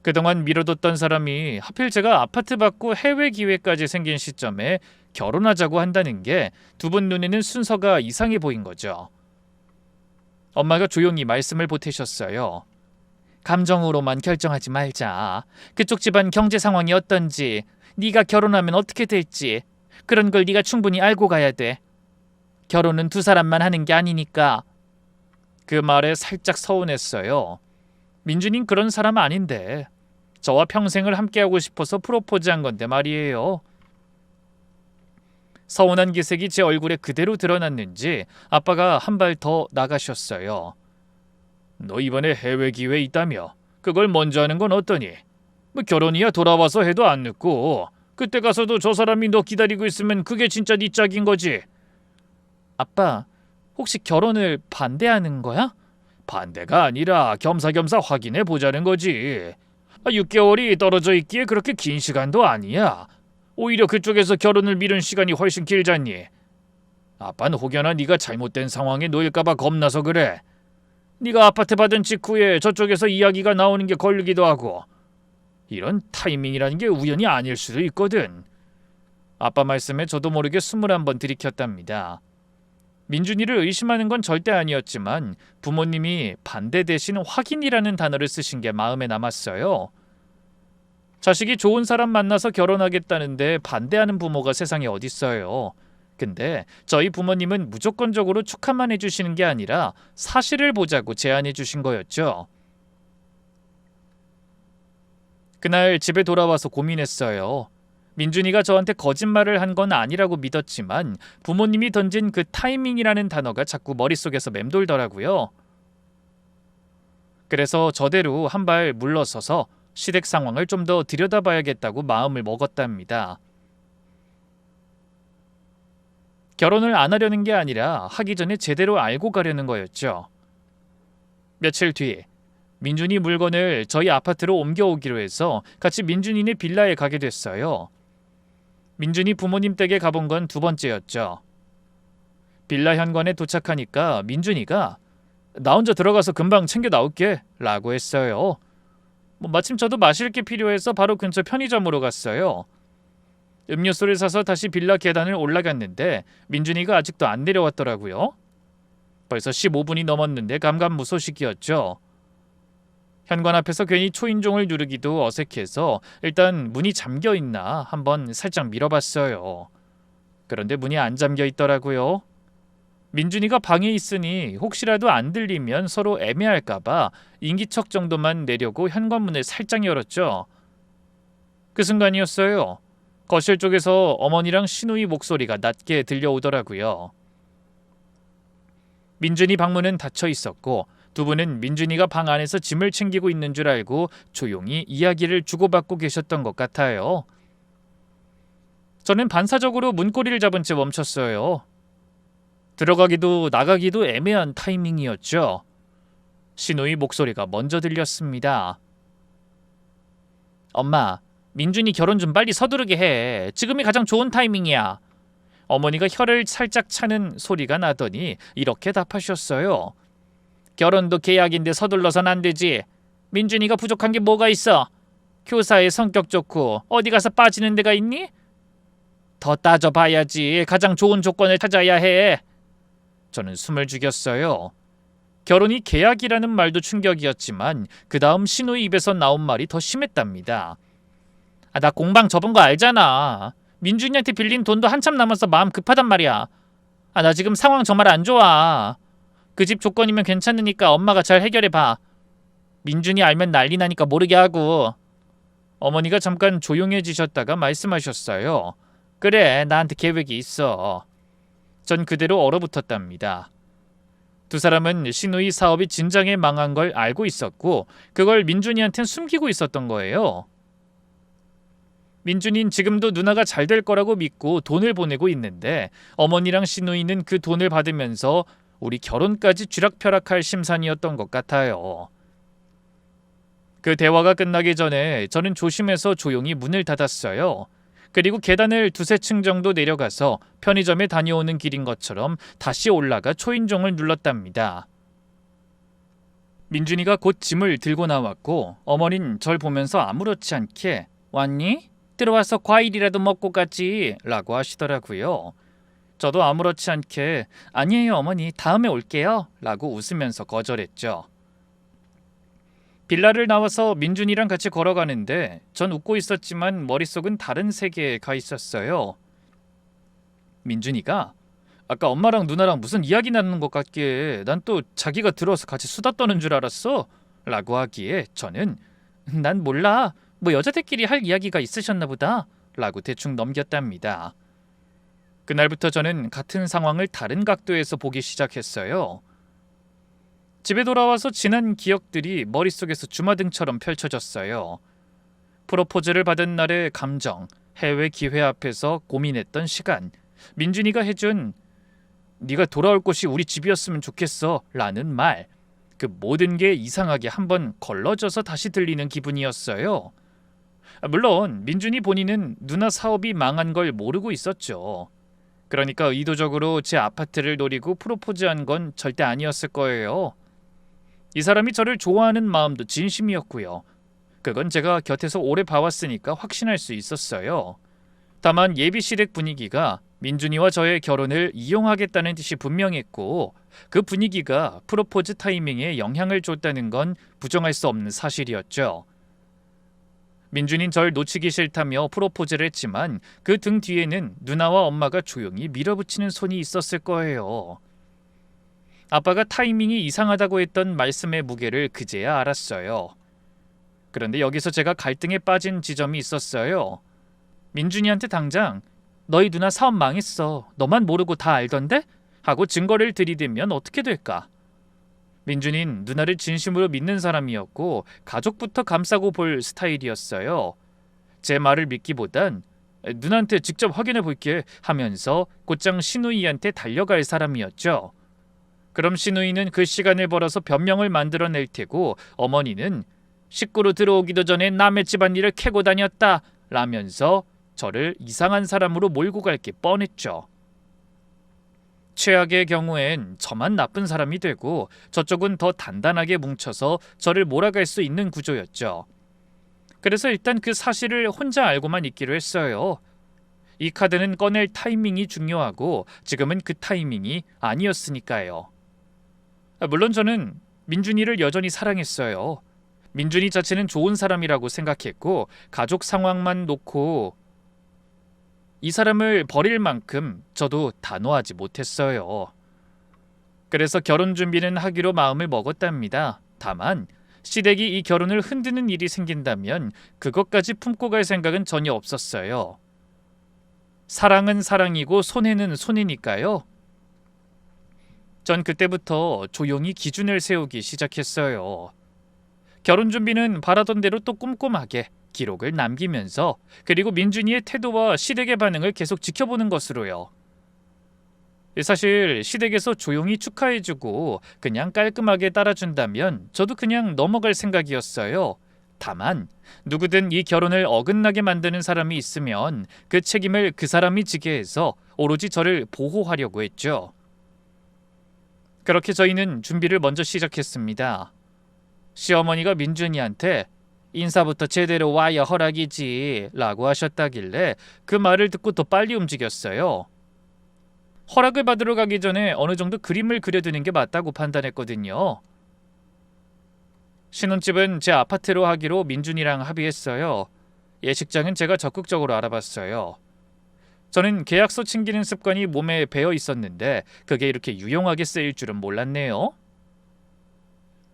그동안 미뤄뒀던 사람이 하필 제가 아파트 받고 해외 기회까지 생긴 시점에 결혼하자고 한다는 게 두 분 눈에는 순서가 이상해 보인 거죠. 엄마가 조용히 말씀을 보태셨어요. 감정으로만 결정하지 말자. 그쪽 집안 경제 상황이 어떤지, 네가 결혼하면 어떻게 될지 그런 걸 네가 충분히 알고 가야 돼. 결혼은 두 사람만 하는 게 아니니까. 그 말에 살짝 서운했어요. 민준인 그런 사람 아닌데 저와 평생을 함께하고 싶어서 프로포즈한 건데 말이에요. 서운한 기색이 제 얼굴에 그대로 드러났는지 아빠가 한 발 더 나가셨어요. 너 이번에 해외 기회 있다며? 그걸 먼저 하는 건 어떠니? 뭐 결혼이야 돌아와서 해도 안 늦고 그때 가서도 저 사람이 너 기다리고 있으면 그게 진짜 네 짝인 거지. 아빠, 혹시 결혼을 반대하는 거야? 반대가 아니라 겸사겸사 확인해 보자는 거지. 6개월이 떨어져 있기에 그렇게 긴 시간도 아니야. 오히려 그쪽에서 결혼을 미룬 시간이 훨씬 길잖니. 아빠는 혹여나 네가 잘못된 상황에 놓일까 봐 겁나서 그래. 네가 아파트 받은 직후에 저쪽에서 이야기가 나오는 게 걸리기도 하고 이런 타이밍이라는 게 우연이 아닐 수도 있거든. 아빠 말씀에 저도 모르게 21번 들이켰답니다. 민준이를 의심하는 건 절대 아니었지만 부모님이 반대 대신 확인이라는 단어를 쓰신 게 마음에 남았어요. 자식이 좋은 사람 만나서 결혼하겠다는데 반대하는 부모가 세상에 어딨어요. 근데 저희 부모님은 무조건적으로 축하만 해주시는 게 아니라 사실을 보자고 제안해 주신 거였죠. 그날 집에 돌아와서 고민했어요. 민준이가 저한테 거짓말을 한 건 아니라고 믿었지만 부모님이 던진 그 타이밍이라는 단어가 자꾸 머릿속에서 맴돌더라고요. 그래서 저대로 한 발 물러서서 시댁 상황을 좀 더 들여다봐야겠다고 마음을 먹었답니다. 결혼을 안 하려는 게 아니라 하기 전에 제대로 알고 가려는 거였죠. 며칠 뒤 민준이 물건을 저희 아파트로 옮겨오기로 해서 같이 민준이네 빌라에 가게 됐어요. 민준이 부모님 댁에 가본 건 두 번째였죠. 빌라 현관에 도착하니까 민준이가 나 혼자 들어가서 금방 챙겨 나올게 라고 했어요. 마침 저도 마실 게 필요해서 바로 근처 편의점으로 갔어요. 음료수를 사서 다시 빌라 계단을 올라갔는데 민준이가 아직도 안 내려왔더라고요. 벌써 15분이 넘었는데 감감무소식이었죠. 현관 앞에서 괜히 초인종을 누르기도 어색해서 일단 문이 잠겨 있나 한번 살짝 밀어봤어요. 그런데 문이 안 잠겨 있더라고요. 민준이가 방에 있으니 혹시라도 안 들리면 서로 애매할까봐 인기척 정도만 내려고 현관문을 살짝 열었죠. 그 순간이었어요. 거실 쪽에서 어머니랑 시누이 목소리가 낮게 들려오더라고요. 민준이 방문은 닫혀 있었고 두 분은 민준이가 방 안에서 짐을 챙기고 있는 줄 알고 조용히 이야기를 주고받고 계셨던 것 같아요. 저는 반사적으로 문고리를 잡은 채 멈췄어요. 들어가기도 나가기도 애매한 타이밍이었죠. 시누이 목소리가 먼저 들렸습니다. 엄마, 민준이 결혼 좀 빨리 서두르게 해. 지금이 가장 좋은 타이밍이야. 어머니가 혀를 살짝 차는 소리가 나더니 이렇게 답하셨어요. 결혼도 계약인데 서둘러선 안 되지. 민준이가 부족한 게 뭐가 있어? 교사의 성격 좋고 어디 가서 빠지는 데가 있니? 더 따져봐야지. 가장 좋은 조건을 찾아야 해. 저는 숨을 죽였어요. 결혼이 계약이라는 말도 충격이었지만 그 다음 시누이 입에서 나온 말이 더 심했답니다. 나 공방 접은 거 알잖아. 민준이한테 빌린 돈도 한참 남아서 마음 급하단 말이야. 나 지금 상황 정말 안 좋아. 그 집 조건이면 괜찮으니까 엄마가 잘 해결해봐. 민준이 알면 난리 나니까 모르게 하고. 어머니가 잠깐 조용해지셨다가 말씀하셨어요. 그래, 나한테 계획이 있어. 전 그대로 얼어붙었답니다. 두 사람은 시누이 사업이 진작에 망한 걸 알고 있었고 그걸 민준이한텐 숨기고 있었던 거예요. 민준이는 지금도 누나가 잘 될 거라고 믿고 돈을 보내고 있는데 어머니랑 시누이는 그 돈을 받으면서 우리 결혼까지 쥐락펴락할 심산이었던 것 같아요. 그 대화가 끝나기 전에 저는 조심해서 조용히 문을 닫았어요. 그리고 계단을 두세 층 정도 내려가서 편의점에 다녀오는 길인 것처럼 다시 올라가 초인종을 눌렀답니다. 민준이가 곧 짐을 들고 나왔고 어머니는 절 보면서 아무렇지 않게 왔니? 들어와서 과일이라도 먹고 가지 라고 하시더라고요. 저도 아무렇지 않게 아니에요 어머니 다음에 올게요 라고 웃으면서 거절했죠. 빌라를 나와서 민준이랑 같이 걸어가는데 전 웃고 있었지만 머릿속은 다른 세계에 가 있었어요. 민준이가 아까 엄마랑 누나랑 무슨 이야기 나누는 것 같기에 난 또 자기가 들어서 같이 수다 떠는 줄 알았어 라고 하기에 저는 난 몰라 뭐 여자들끼리 할 이야기가 있으셨나 보다 라고 대충 넘겼답니다. 그날부터 저는 같은 상황을 다른 각도에서 보기 시작했어요. 집에 돌아와서 지난 기억들이 머릿속에서 주마등처럼 펼쳐졌어요. 프로포즈를 받은 날의 감정, 해외 기회 앞에서 고민했던 시간, 민준이가 해준 네가 돌아올 곳이 우리 집이었으면 좋겠어 라는 말, 그 모든 게 이상하게 한번 걸러져서 다시 들리는 기분이었어요. 물론 민준이 본인은 누나 사업이 망한 걸 모르고 있었죠. 그러니까 의도적으로 제 아파트를 노리고 프로포즈한 건 절대 아니었을 거예요. 이 사람이 저를 좋아하는 마음도 진심이었고요. 그건 제가 곁에서 오래 봐왔으니까 확신할 수 있었어요. 다만 예비시댁 분위기가 민준이와 저의 결혼을 이용하겠다는 뜻이 분명했고 그 분위기가 프로포즈 타이밍에 영향을 줬다는 건 부정할 수 없는 사실이었죠. 민준이는 절 놓치기 싫다며 프로포즈를 했지만 그 등 뒤에는 누나와 엄마가 조용히 밀어붙이는 손이 있었을 거예요. 아빠가 타이밍이 이상하다고 했던 말씀의 무게를 그제야 알았어요. 그런데 여기서 제가 갈등에 빠진 지점이 있었어요. 민준이한테 당장 너희 누나 사업 망했어. 너만 모르고 다 알던데? 하고 증거를 들이대면 어떻게 될까? 민준이는 누나를 진심으로 믿는 사람이었고 가족부터 감싸고 볼 스타일이었어요. 제 말을 믿기보단 누나한테 직접 확인해 볼게 하면서 곧장 신우이한테 달려갈 사람이었죠. 그럼 신우이는 그 시간을 벌어서 변명을 만들어낼 테고 어머니는 식구로 들어오기도 전에 남의 집안일을 캐고 다녔다 라면서 저를 이상한 사람으로 몰고 갈 게 뻔했죠. 최악의 경우엔 저만 나쁜 사람이 되고 저쪽은 더 단단하게 뭉쳐서 저를 몰아갈 수 있는 구조였죠. 그래서 일단 그 사실을 혼자 알고만 있기로 했어요. 이 카드는 꺼낼 타이밍이 중요하고 지금은 그 타이밍이 아니었으니까요. 물론 저는 민준이를 여전히 사랑했어요. 민준이 자체는 좋은 사람이라고 생각했고 가족 상황만 놓고 이 사람을 버릴 만큼 저도 단호하지 못했어요. 그래서 결혼 준비는 하기로 마음을 먹었답니다. 다만 시댁이 이 결혼을 흔드는 일이 생긴다면 그것까지 품고 갈 생각은 전혀 없었어요. 사랑은 사랑이고 손해는 손해니까요. 전 그때부터 조용히 기준을 세우기 시작했어요. 결혼 준비는 바라던 대로 또 꼼꼼하게 기록을 남기면서 그리고 민준이의 태도와 시댁의 반응을 계속 지켜보는 것으로요. 사실 시댁에서 조용히 축하해주고 그냥 깔끔하게 따라준다면 저도 그냥 넘어갈 생각이었어요. 다만 누구든 이 결혼을 어긋나게 만드는 사람이 있으면 그 책임을 그 사람이 지게 해서 오로지 저를 보호하려고 했죠. 그렇게 저희는 준비를 먼저 시작했습니다. 시어머니가 민준이한테 인사부터 제대로 와야 허락이지 라고 하셨다길래 그 말을 듣고 더 빨리 움직였어요. 허락을 받으러 가기 전에 어느 정도 그림을 그려두는 게 맞다고 판단했거든요. 신혼집은 제 아파트로 하기로 민준이랑 합의했어요. 예식장은 제가 적극적으로 알아봤어요. 저는 계약서 챙기는 습관이 몸에 배어 있었는데 그게 이렇게 유용하게 쓰일 줄은 몰랐네요.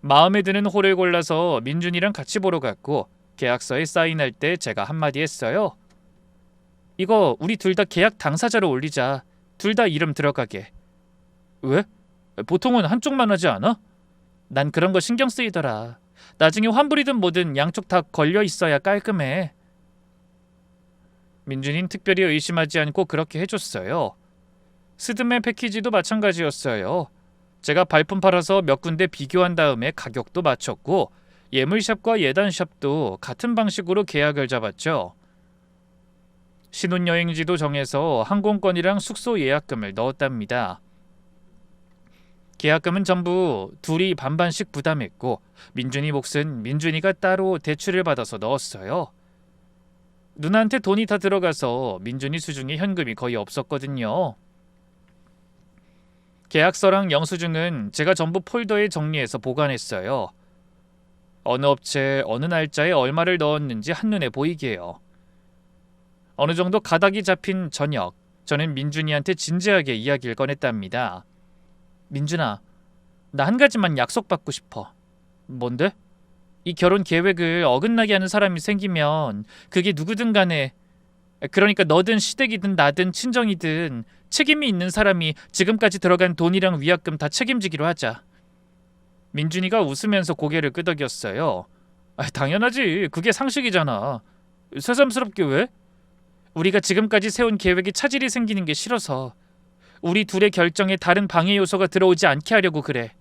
마음에 드는 홀을 골라서 민준이랑 같이 보러 갔고 계약서에 사인할 때 제가 한마디 했어요. 이거 우리 둘 다 계약 당사자로 올리자. 둘 다 이름 들어가게. 왜? 보통은 한쪽만 하지 않아? 난 그런 거 신경 쓰이더라. 나중에 환불이든 뭐든 양쪽 다 걸려 있어야 깔끔해. 민준이는 특별히 의심하지 않고 그렇게 해줬어요. 스드메 패키지도 마찬가지였어요. 제가 발품 팔아서 몇 군데 비교한 다음에 가격도 맞췄고 예물샵과 예단샵도 같은 방식으로 계약을 잡았죠. 신혼여행지도 정해서 항공권이랑 숙소 예약금을 넣었답니다. 계약금은 전부 둘이 반반씩 부담했고 민준이 몫은 민준이가 따로 대출을 받아서 넣었어요. 누나한테 돈이 다 들어가서 민준이 수중에 현금이 거의 없었거든요. 계약서랑 영수증은 제가 전부 폴더에 정리해서 보관했어요. 어느 업체, 어느 날짜에 얼마를 넣었는지 한눈에 보이게요. 어느 정도 가닥이 잡힌 저녁, 저는 민준이한테 진지하게 이야기를 꺼냈답니다. 민준아, 나 한 가지만 약속받고 싶어. 뭔데? 이 결혼 계획을 어긋나게 하는 사람이 생기면 그게 누구든 간에, 그러니까 너든 시댁이든 나든 친정이든 책임이 있는 사람이 지금까지 들어간 돈이랑 위약금 다 책임지기로 하자. 민준이가 웃으면서 고개를 끄덕였어요. 당연하지. 그게 상식이잖아. 새삼스럽게 왜? 우리가 지금까지 세운 계획에 차질이 생기는 게 싫어서 우리 둘의 결정에 다른 방해 요소가 들어오지 않게 하려고 그래.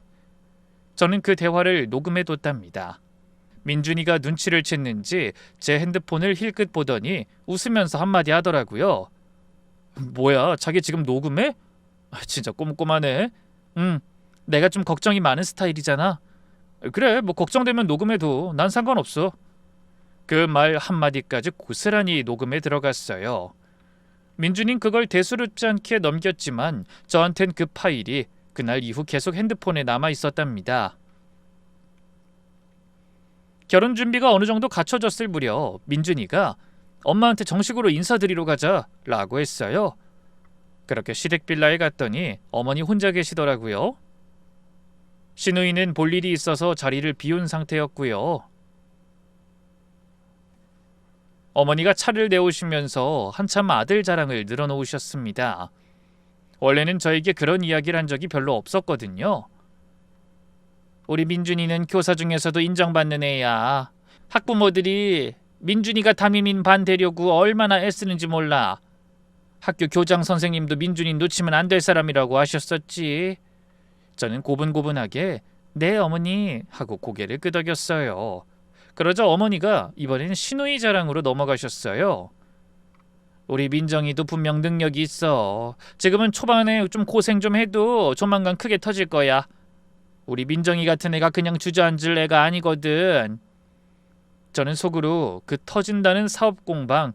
저는 그 대화를 녹음해뒀답니다. 민준이가 눈치를 챘는지 제 핸드폰을 힐끗 보더니 웃으면서 한마디 하더라고요. 뭐야, 자기 지금 녹음해? 진짜 꼼꼼하네. 내가 좀 걱정이 많은 스타일이잖아. 그래, 뭐 걱정되면 녹음해도 난 상관없어. 그 말 한마디까지 고스란히 녹음에 들어갔어요. 민준이는 그걸 대수롭지 않게 넘겼지만 저한텐 그 파일이 그날 이후 계속 핸드폰에 남아 있었답니다. 결혼 준비가 어느 정도 갖춰졌을 무렵 민준이가 엄마한테 정식으로 인사드리러 가자 라고 했어요. 그렇게 시댁 빌라에 갔더니 어머니 혼자 계시더라고요. 신우이는 볼 일이 있어서 자리를 비운 상태였고요. 어머니가 차를 내오시면서 한참 아들 자랑을 늘어놓으셨습니다. 원래는 저에게 그런 이야기를 한 적이 별로 없었거든요. 우리 민준이는 교사 중에서도 인정받는 애야. 학부모들이 민준이가 담임인 반 되려고 얼마나 애쓰는지 몰라. 학교 교장 선생님도 민준이 놓치면 안 될 사람이라고 하셨었지. 저는 고분고분하게 네 어머니 하고 고개를 끄덕였어요. 그러자 어머니가 이번엔 시누이 자랑으로 넘어가셨어요. 우리 민정이도 분명 능력이 있어. 지금은 초반에 좀 고생 좀 해도 조만간 크게 터질 거야. 우리 민정이 같은 애가 그냥 주저앉을 애가 아니거든. 저는 속으로 그 터진다는 사업 공방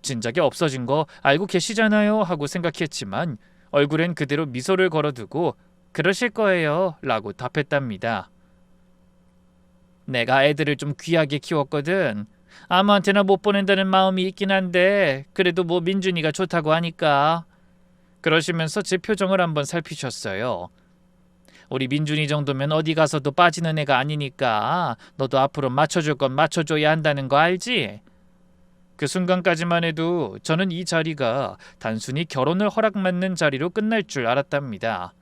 진작에 없어진 거 알고 계시잖아요 하고 생각했지만 얼굴엔 그대로 미소를 걸어두고 그러실 거예요 라고 답했답니다. 내가 애들을 좀 귀하게 키웠거든. 아무한테나 못 보낸다는 마음이 있긴 한데 그래도 뭐 민준이가 좋다고 하니까. 그러시면서 제 표정을 한번 살피셨어요. 우리 민준이 정도면 어디 가서도 빠지는 애가 아니니까 너도 앞으로 맞춰줄 건 맞춰줘야 한다는 거 알지? 그 순간까지만 해도 저는 이 자리가 단순히 결혼을 허락받는 자리로 끝날 줄 알았답니다.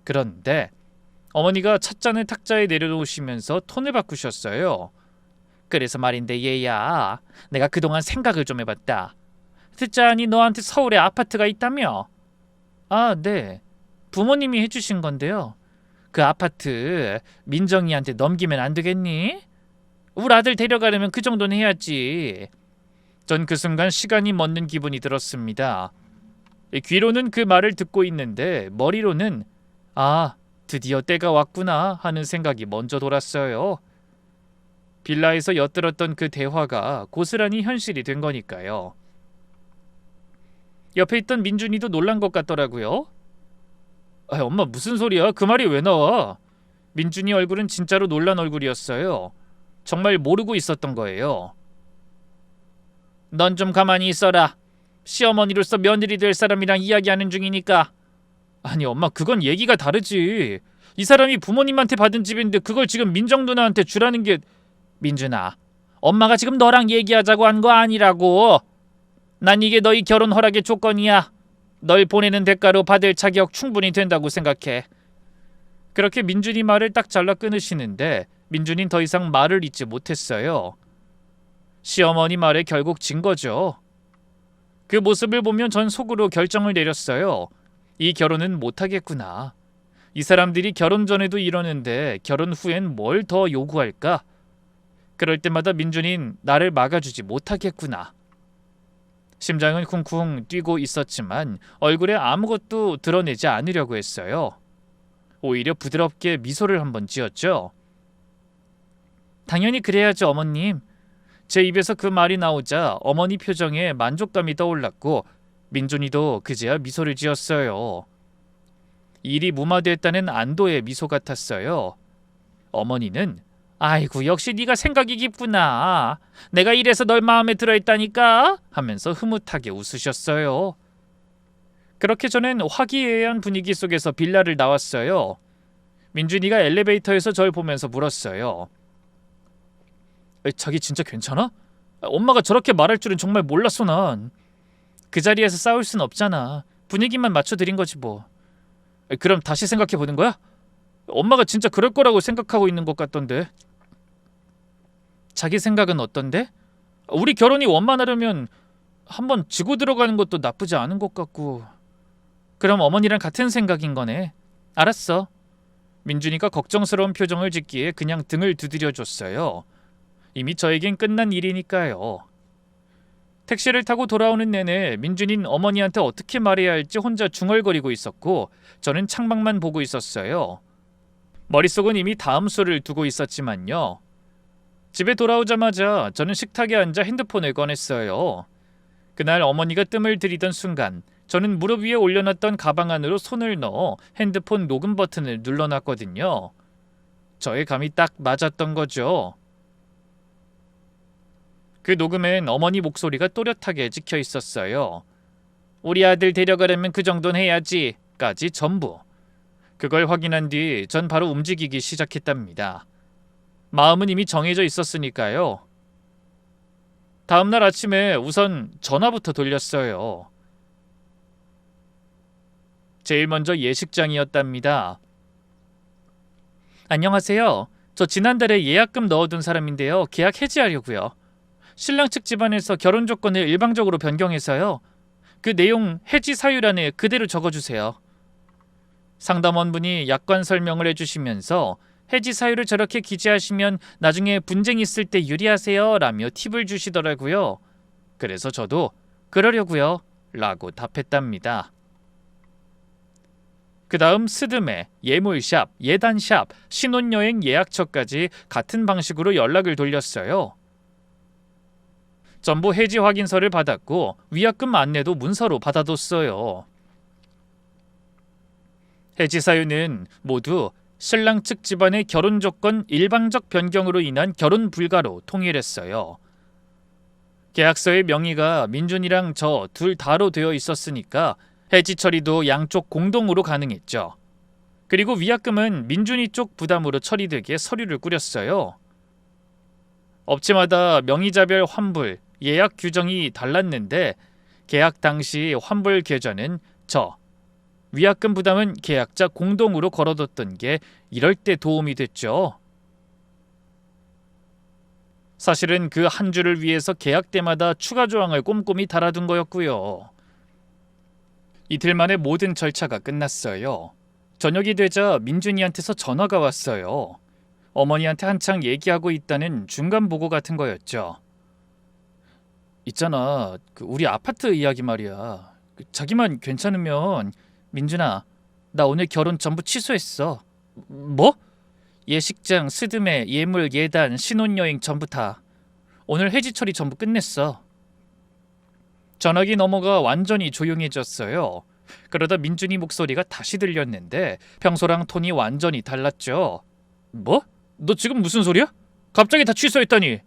그런데 어머니가 찻잔을 탁자에 내려놓으시면서 톤을 바꾸셨어요. 그래서 말인데 얘야, 내가 그동안 생각을 좀 해봤다. 듣자하니 너한테 서울에 아파트가 있다며? 아, 네. 부모님이 해주신 건데요. 그 아파트 민정이한테 넘기면 안 되겠니? 우리 아들 데려가려면 그 정도는 해야지. 전 그 순간 시간이 멎는 기분이 들었습니다. 귀로는 그 말을 듣고 있는데 머리로는 아, 드디어 때가 왔구나 하는 생각이 먼저 돌았어요. 빌라에서 엿들었던 그 대화가 고스란히 현실이 된 거니까요. 옆에 있던 민준이도 놀란 것 같더라고요. 아, 엄마 무슨 소리야? 그 말이 왜 나와? 민준이 얼굴은 진짜로 놀란 얼굴이었어요. 정말 모르고 있었던 거예요. 넌 좀 가만히 있어라. 시어머니로서 며느리 될 사람이랑 이야기하는 중이니까. 아니 엄마 그건 얘기가 다르지. 이 사람이 부모님한테 받은 집인데 그걸 지금 민정 누나한테 주라는 게. 민준아, 엄마가 지금 너랑 얘기하자고 한 거 아니라고. 난 이게 너희 결혼 허락의 조건이야. 널 보내는 대가로 받을 자격 충분히 된다고 생각해. 그렇게 민준이 말을 딱 잘라 끊으시는데 민준이는 더 이상 말을 잇지 못했어요. 시어머니 말에 결국 진 거죠. 그 모습을 보면 전 속으로 결정을 내렸어요. 이 결혼은 못하겠구나. 이 사람들이 결혼 전에도 이러는데 결혼 후엔 뭘 더 요구할까? 그럴 때마다 민준이는 나를 막아주지 못하겠구나. 심장은 쿵쿵 뛰고 있었지만 얼굴에 아무것도 드러내지 않으려고 했어요. 오히려 부드럽게 미소를 한번 지었죠. 당연히 그래야죠, 어머님. 제 입에서 그 말이 나오자 어머니 표정에 만족감이 떠올랐고 민준이도 그제야 미소를 지었어요. 일이 무마됐다는 안도의 미소 같았어요. 어머니는 아이고 역시 네가 생각이 깊구나. 내가 이래서 널 마음에 들어있다니까 하면서 흐뭇하게 웃으셨어요. 그렇게 저는 화기애애한 분위기 속에서 빌라를 나왔어요. 민준이가 엘리베이터에서 절 보면서 물었어요. 자기 진짜 괜찮아? 엄마가 저렇게 말할 줄은 정말 몰랐어 난. 그 자리에서 싸울 순 없잖아. 분위기만 맞춰드린 거지 뭐. 그럼 다시 생각해보는 거야? 엄마가 진짜 그럴 거라고 생각하고 있는 것 같던데. 자기 생각은 어떤데? 우리 결혼이 원만하려면 한번 지고 들어가는 것도 나쁘지 않은 것 같고. 그럼 어머니랑 같은 생각인 거네. 알았어. 민준이가 걱정스러운 표정을 짓기에 그냥 등을 두드려줬어요. 이미 저에겐 끝난 일이니까요. 택시를 타고 돌아오는 내내 민준이는 어머니한테 어떻게 말해야 할지 혼자 중얼거리고 있었고 저는 창밖만 보고 있었어요. 머릿속은 이미 다음 수를 두고 있었지만요. 집에 돌아오자마자 저는 식탁에 앉아 핸드폰을 꺼냈어요. 그날 어머니가 뜸을 들이던 순간 저는 무릎 위에 올려놨던 가방 안으로 손을 넣어 핸드폰 녹음 버튼을 눌러놨거든요. 저의 감이 딱 맞았던 거죠. 그 녹음엔 어머니 목소리가 또렷하게 찍혀 있었어요. 우리 아들 데려가려면 그 정도는 해야지 까지 전부. 그걸 확인한 뒤 전 바로 움직이기 시작했답니다. 마음은 이미 정해져 있었으니까요. 다음날 아침에 우선 전화부터 돌렸어요. 제일 먼저 예식장이었답니다. 안녕하세요. 저 지난달에 예약금 넣어둔 사람인데요. 계약 해지하려고요. 신랑 측 집안에서 결혼 조건을 일방적으로 변경해서요. 그 내용 해지 사유란에 그대로 적어주세요. 상담원분이 약관 설명을 해주시면서 해지 사유를 저렇게 기재하시면 나중에 분쟁 있을 때 유리하세요 라며 팁을 주시더라고요. 그래서 저도 그러려고요 라고 답했답니다. 그 다음 스드메, 예물샵, 예단샵, 신혼여행 예약처까지 같은 방식으로 연락을 돌렸어요. 전부 해지 확인서를 받았고 위약금 안내도 문서로 받아뒀어요. 해지 사유는 모두 신랑 측 집안의 결혼 조건 일방적 변경으로 인한 결혼 불가로 통일했어요. 계약서의 명의가 민준이랑 저 둘 다로 되어 있었으니까 해지 처리도 양쪽 공동으로 가능했죠. 그리고 위약금은 민준이 쪽 부담으로 처리되게 서류를 꾸렸어요. 업체마다 명의자별 환불, 예약 규정이 달랐는데 계약 당시 환불 계좌는 저, 위약금 부담은 계약자 공동으로 걸어뒀던 게 이럴 때 도움이 됐죠. 사실은 그 한 주를 위해서 계약 때마다 추가 조항을 꼼꼼히 달아둔 거였고요. 이틀 만에 모든 절차가 끝났어요. 저녁이 되자 민준이한테서 전화가 왔어요. 어머니한테 한창 얘기하고 있다는 중간 보고 같은 거였죠. 있잖아, 우리 아파트 이야기 말이야. 자기만 괜찮으면 민준아, 나 오늘 결혼 전부 취소했어. 뭐? 예식장, 스드메, 예물, 예단, 신혼여행 전부 다. 오늘 해지 처리 전부 끝냈어. 전화기 너머가 완전히 조용해졌어요. 그러다 민준이 목소리가 다시 들렸는데 평소랑 톤이 완전히 달랐죠. 뭐? 너 지금 무슨 소리야? 갑자기 다 취소했다니.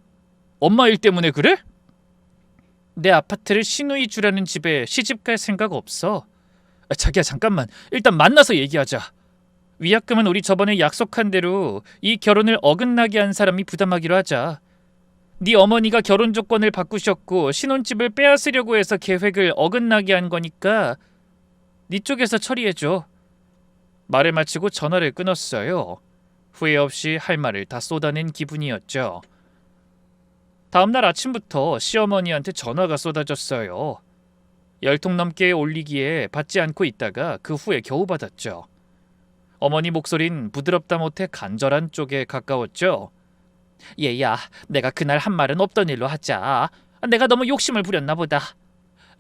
엄마 일 때문에 그래? 내 아파트를 시누이 주라는 집에 시집갈 생각 없어. 자기야 잠깐만. 일단 만나서 얘기하자. 위약금은 우리 저번에 약속한 대로 이 결혼을 어긋나게 한 사람이 부담하기로 하자. 네 어머니가 결혼 조건을 바꾸셨고 신혼집을 빼앗으려고 해서 계획을 어긋나게 한 거니까 네 쪽에서 처리해줘. 말을 마치고 전화를 끊었어요. 후회 없이 할 말을 다 쏟아낸 기분이었죠. 다음날 아침부터 시어머니한테 전화가 쏟아졌어요. 10통 넘게 올리기에 받지 않고 있다가 그 후에 겨우 받았죠. 어머니 목소린 부드럽다 못해 간절한 쪽에 가까웠죠. 얘야, 내가 그날 한 말은 없던 일로 하자. 내가 너무 욕심을 부렸나 보다.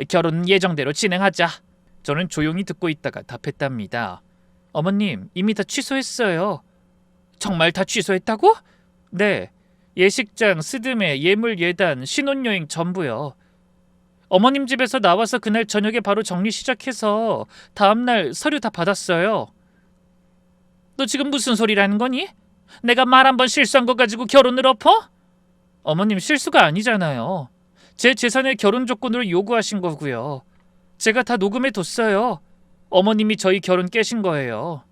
결혼은 예정대로 진행하자. 저는 조용히 듣고 있다가 답했답니다. 어머님, 이미 다 취소했어요. 정말 다 취소했다고? 네. 예식장, 스드메, 예물 예단, 신혼여행 전부요. 어머님 집에서 나와서 그날 저녁에 바로 정리 시작해서 다음날 서류 다 받았어요. 너 지금 무슨 소리라는 거니? 내가 말 한 번 실수한 거 가지고 결혼을 엎어? 어머님 실수가 아니잖아요. 제 재산을 결혼 조건으로 요구하신 거고요. 제가 다 녹음해 뒀어요. 어머님이 저희 결혼 깨신 거예요.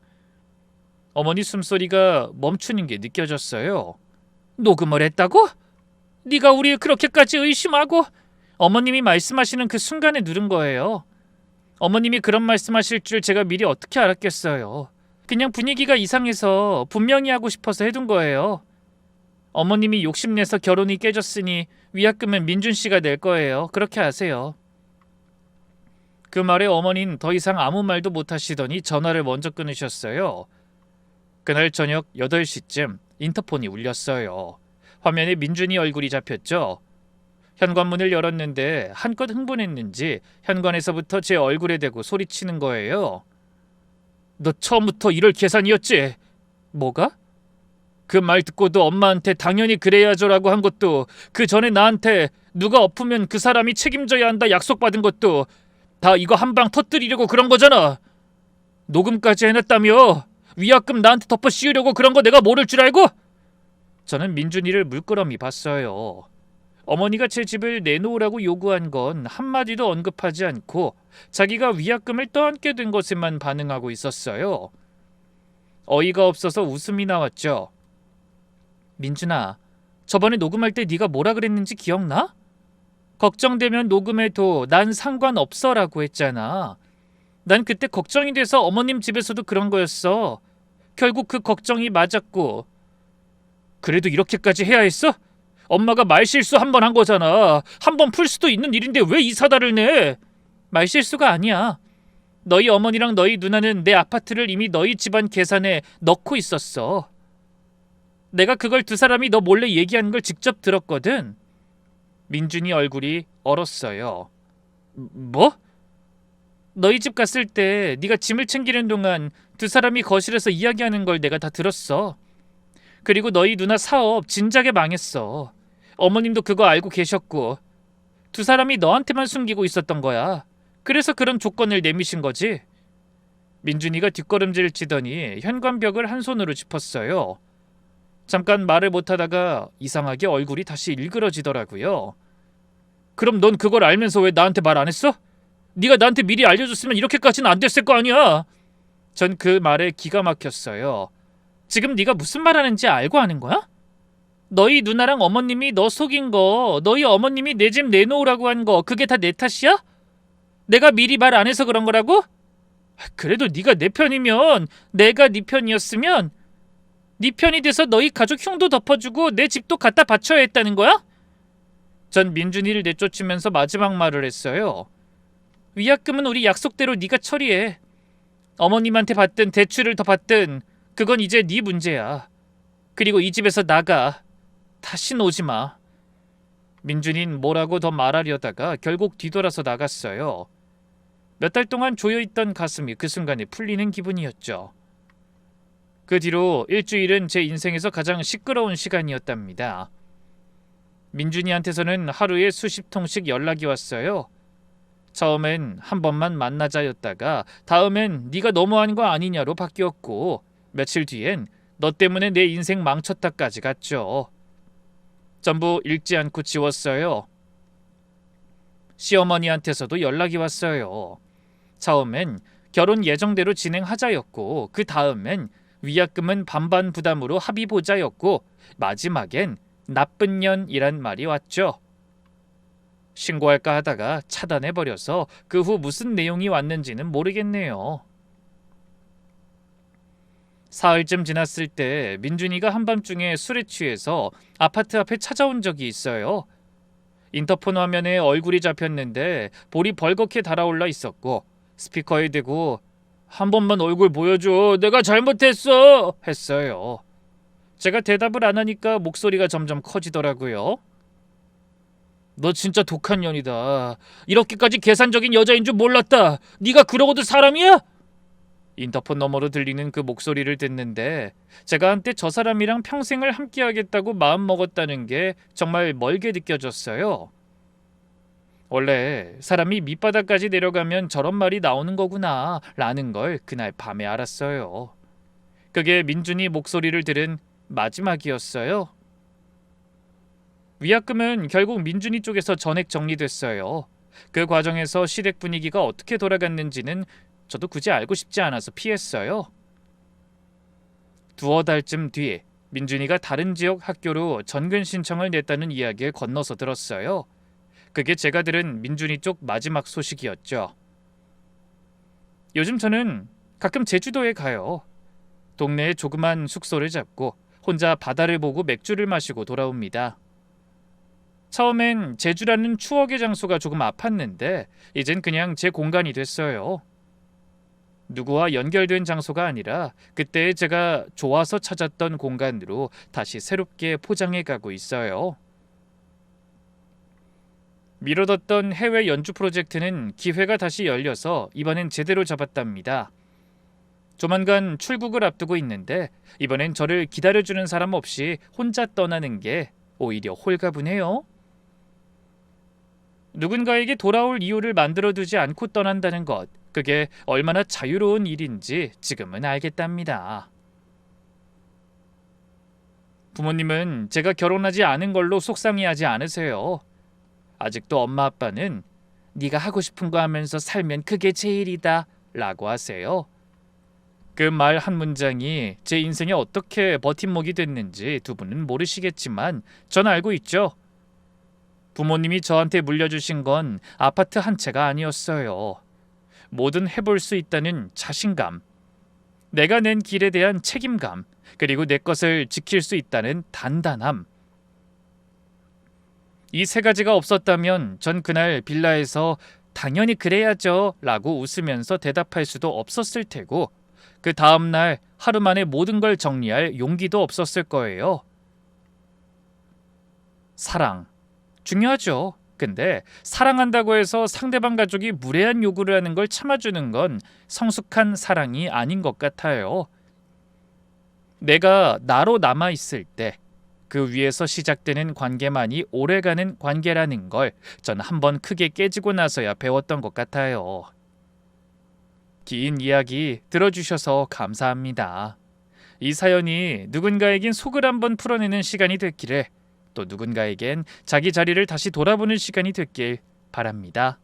어머니 숨소리가 멈추는 게 느껴졌어요. 녹음을 했다고? 네가 우리 그렇게까지 의심하고? 어머님이 말씀하시는 그 순간에 누른 거예요. 어머님이 그런 말씀하실 줄 제가 미리 어떻게 알았겠어요. 그냥 분위기가 이상해서 분명히 하고 싶어서 해둔 거예요. 어머님이 욕심내서 결혼이 깨졌으니 위약금은 민준 씨가 낼 거예요. 그렇게 아세요. 그 말에 어머니는 더 이상 아무 말도 못 하시더니 전화를 먼저 끊으셨어요. 그날 저녁 8시쯤 인터폰이 울렸어요. 화면에 민준이 얼굴이 잡혔죠. 현관문을 열었는데 한껏 흥분했는지 현관에서부터 제 얼굴에 대고 소리치는 거예요. 너 처음부터 이럴 계산이었지? 뭐가? 그 말 듣고도 엄마한테 당연히 그래야죠라고 한 것도, 그 전에 나한테 누가 엎으면 그 사람이 책임져야 한다 약속받은 것도 다 이거 한 방 터뜨리려고 그런 거잖아. 녹음까지 해놨다며. 위약금 나한테 덮어 씌우려고 그런 거 내가 모를 줄 알고? 저는 민준이를 물끄러미 봤어요. 어머니가 제 집을 내놓으라고 요구한 건 한마디도 언급하지 않고 자기가 위약금을 떠안게 된 것에만 반응하고 있었어요. 어이가 없어서 웃음이 나왔죠. 민준아, 저번에 녹음할 때 네가 뭐라 그랬는지 기억나? 걱정되면 녹음해도 난 상관없어라고 했잖아. 난 그때 걱정이 돼서 어머님 집에서도 그런 거였어. 결국 그 걱정이 맞았고. 그래도 이렇게까지 해야 했어? 엄마가 말실수 한 번 한 거잖아. 한 번 풀 수도 있는 일인데 왜 이 사달을 내? 말실수가 아니야. 너희 어머니랑 너희 누나는 내 아파트를 이미 너희 집안 계산에 넣고 있었어. 내가 그걸 두 사람이 너 몰래 얘기하는 걸 직접 들었거든. 민준이 얼굴이 얼었어요. 뭐? 너희 집 갔을 때 네가 짐을 챙기는 동안 두 사람이 거실에서 이야기하는 걸 내가 다 들었어. 그리고 너희 누나 사업 진작에 망했어. 어머님도 그거 알고 계셨고. 두 사람이 너한테만 숨기고 있었던 거야. 그래서 그런 조건을 내미신 거지. 민준이가 뒷걸음질 치더니 현관벽을 한 손으로 짚었어요. 잠깐 말을 못하다가 이상하게 얼굴이 다시 일그러지더라고요. 그럼 넌 그걸 알면서 왜 나한테 말 안 했어? 네가 나한테 미리 알려줬으면 이렇게까지는 안 됐을 거 아니야. 전 그 말에 기가 막혔어요. 지금 네가 무슨 말 하는지 알고 하는 거야? 너희 누나랑 어머님이 너 속인 거, 너희 어머님이 내 집 내놓으라고 한 거, 그게 다 내 탓이야? 내가 미리 말 안 해서 그런 거라고? 그래도 네가 내 편이면, 내가 네 편이었으면 네 편이 돼서 너희 가족 흉도 덮어주고 내 집도 갖다 바쳐야 했다는 거야? 전 민준이를 내쫓으면서 마지막 말을 했어요. 위약금은 우리 약속대로 네가 처리해. 어머님한테 받든 대출을 더 받든 그건 이제 네 문제야. 그리고 이 집에서 나가. 다신 오지 마. 민준이는 뭐라고 더 말하려다가 결국 뒤돌아서 나갔어요. 몇 달 동안 조여있던 가슴이 그 순간에 풀리는 기분이었죠. 그 뒤로 일주일은 제 인생에서 가장 시끄러운 시간이었답니다. 민준이한테서는 하루에 수십 통씩 연락이 왔어요. 처음엔 한 번만 만나자였다가 다음엔 네가 너무한 거 아니냐로 바뀌었고 며칠 뒤엔 너 때문에 내 인생 망쳤다까지 갔죠. 전부 읽지 않고 지웠어요. 시어머니한테서도 연락이 왔어요. 처음엔 결혼 예정대로 진행하자였고 그 다음엔 위약금은 반반 부담으로 합의 보자였고 마지막엔 나쁜 년이란 말이 왔죠. 신고할까 하다가 차단해버려서 그 후 무슨 내용이 왔는지는 모르겠네요. 사흘쯤 지났을 때 민준이가 한밤중에 술에 취해서 아파트 앞에 찾아온 적이 있어요. 인터폰 화면에 얼굴이 잡혔는데 볼이 벌겋게 달아올라 있었고 스피커에 대고 한 번만 얼굴 보여줘. 내가 잘못했어. 했어요. 제가 대답을 안 하니까 목소리가 점점 커지더라고요. 너 진짜 독한 년이다. 이렇게까지 계산적인 여자인 줄 몰랐다. 네가 그러고도 사람이야? 인터폰 너머로 들리는 그 목소리를 듣는데 제가 한때 저 사람이랑 평생을 함께하겠다고 마음먹었다는 게 정말 멀게 느껴졌어요. 원래 사람이 밑바닥까지 내려가면 저런 말이 나오는 거구나 라는 걸 그날 밤에 알았어요. 그게 민준이 목소리를 들은 마지막이었어요. 위약금은 결국 민준이 쪽에서 전액 정리됐어요. 그 과정에서 시댁 분위기가 어떻게 돌아갔는지는 저도 굳이 알고 싶지 않아서 피했어요. 두어 달쯤 뒤 민준이가 다른 지역 학교로 전근 신청을 냈다는 이야기를 건너서 들었어요. 그게 제가 들은 민준이 쪽 마지막 소식이었죠. 요즘 저는 가끔 제주도에 가요. 동네에 조그만 숙소를 잡고 혼자 바다를 보고 맥주를 마시고 돌아옵니다. 처음엔 제주라는 추억의 장소가 조금 아팠는데 이젠 그냥 제 공간이 됐어요. 누구와 연결된 장소가 아니라 그때 제가 좋아서 찾았던 공간으로 다시 새롭게 포장해 가고 있어요. 미뤄뒀던 해외 연주 프로젝트는 기회가 다시 열려서 이번엔 제대로 잡았답니다. 조만간 출국을 앞두고 있는데 이번엔 저를 기다려주는 사람 없이 혼자 떠나는 게 오히려 홀가분해요. 누군가에게 돌아올 이유를 만들어두지 않고 떠난다는 것, 그게 얼마나 자유로운 일인지 지금은 알겠답니다. 부모님은 제가 결혼하지 않은 걸로 속상해하지 않으세요. 아직도 엄마 아빠는 네가 하고 싶은 거 하면서 살면 그게 제일이다 라고 하세요. 그 말 한 문장이 제 인생에 어떻게 버팀목이 됐는지 두 분은 모르시겠지만 전 알고 있죠. 부모님이 저한테 물려주신 건 아파트 한 채가 아니었어요. 뭐든 해볼 수 있다는 자신감, 내가 낸 길에 대한 책임감, 그리고 내 것을 지킬 수 있다는 단단함. 이 세 가지가 없었다면 전 그날 빌라에서 당연히 그래야죠 라고 웃으면서 대답할 수도 없었을 테고, 그 다음날 하루 만에 모든 걸 정리할 용기도 없었을 거예요. 사랑. 중요하죠. 근데 사랑한다고 해서 상대방 가족이 무례한 요구를 하는 걸 참아주는 건 성숙한 사랑이 아닌 것 같아요. 내가 나로 남아있을 때 그 위에서 시작되는 관계만이 오래가는 관계라는 걸 전 한번 크게 깨지고 나서야 배웠던 것 같아요. 긴 이야기 들어주셔서 감사합니다. 이 사연이 누군가에겐 속을 한번 풀어내는 시간이 됐기를, 또 누군가에겐 자기 자리를 다시 돌아보는 시간이 됐길 바랍니다.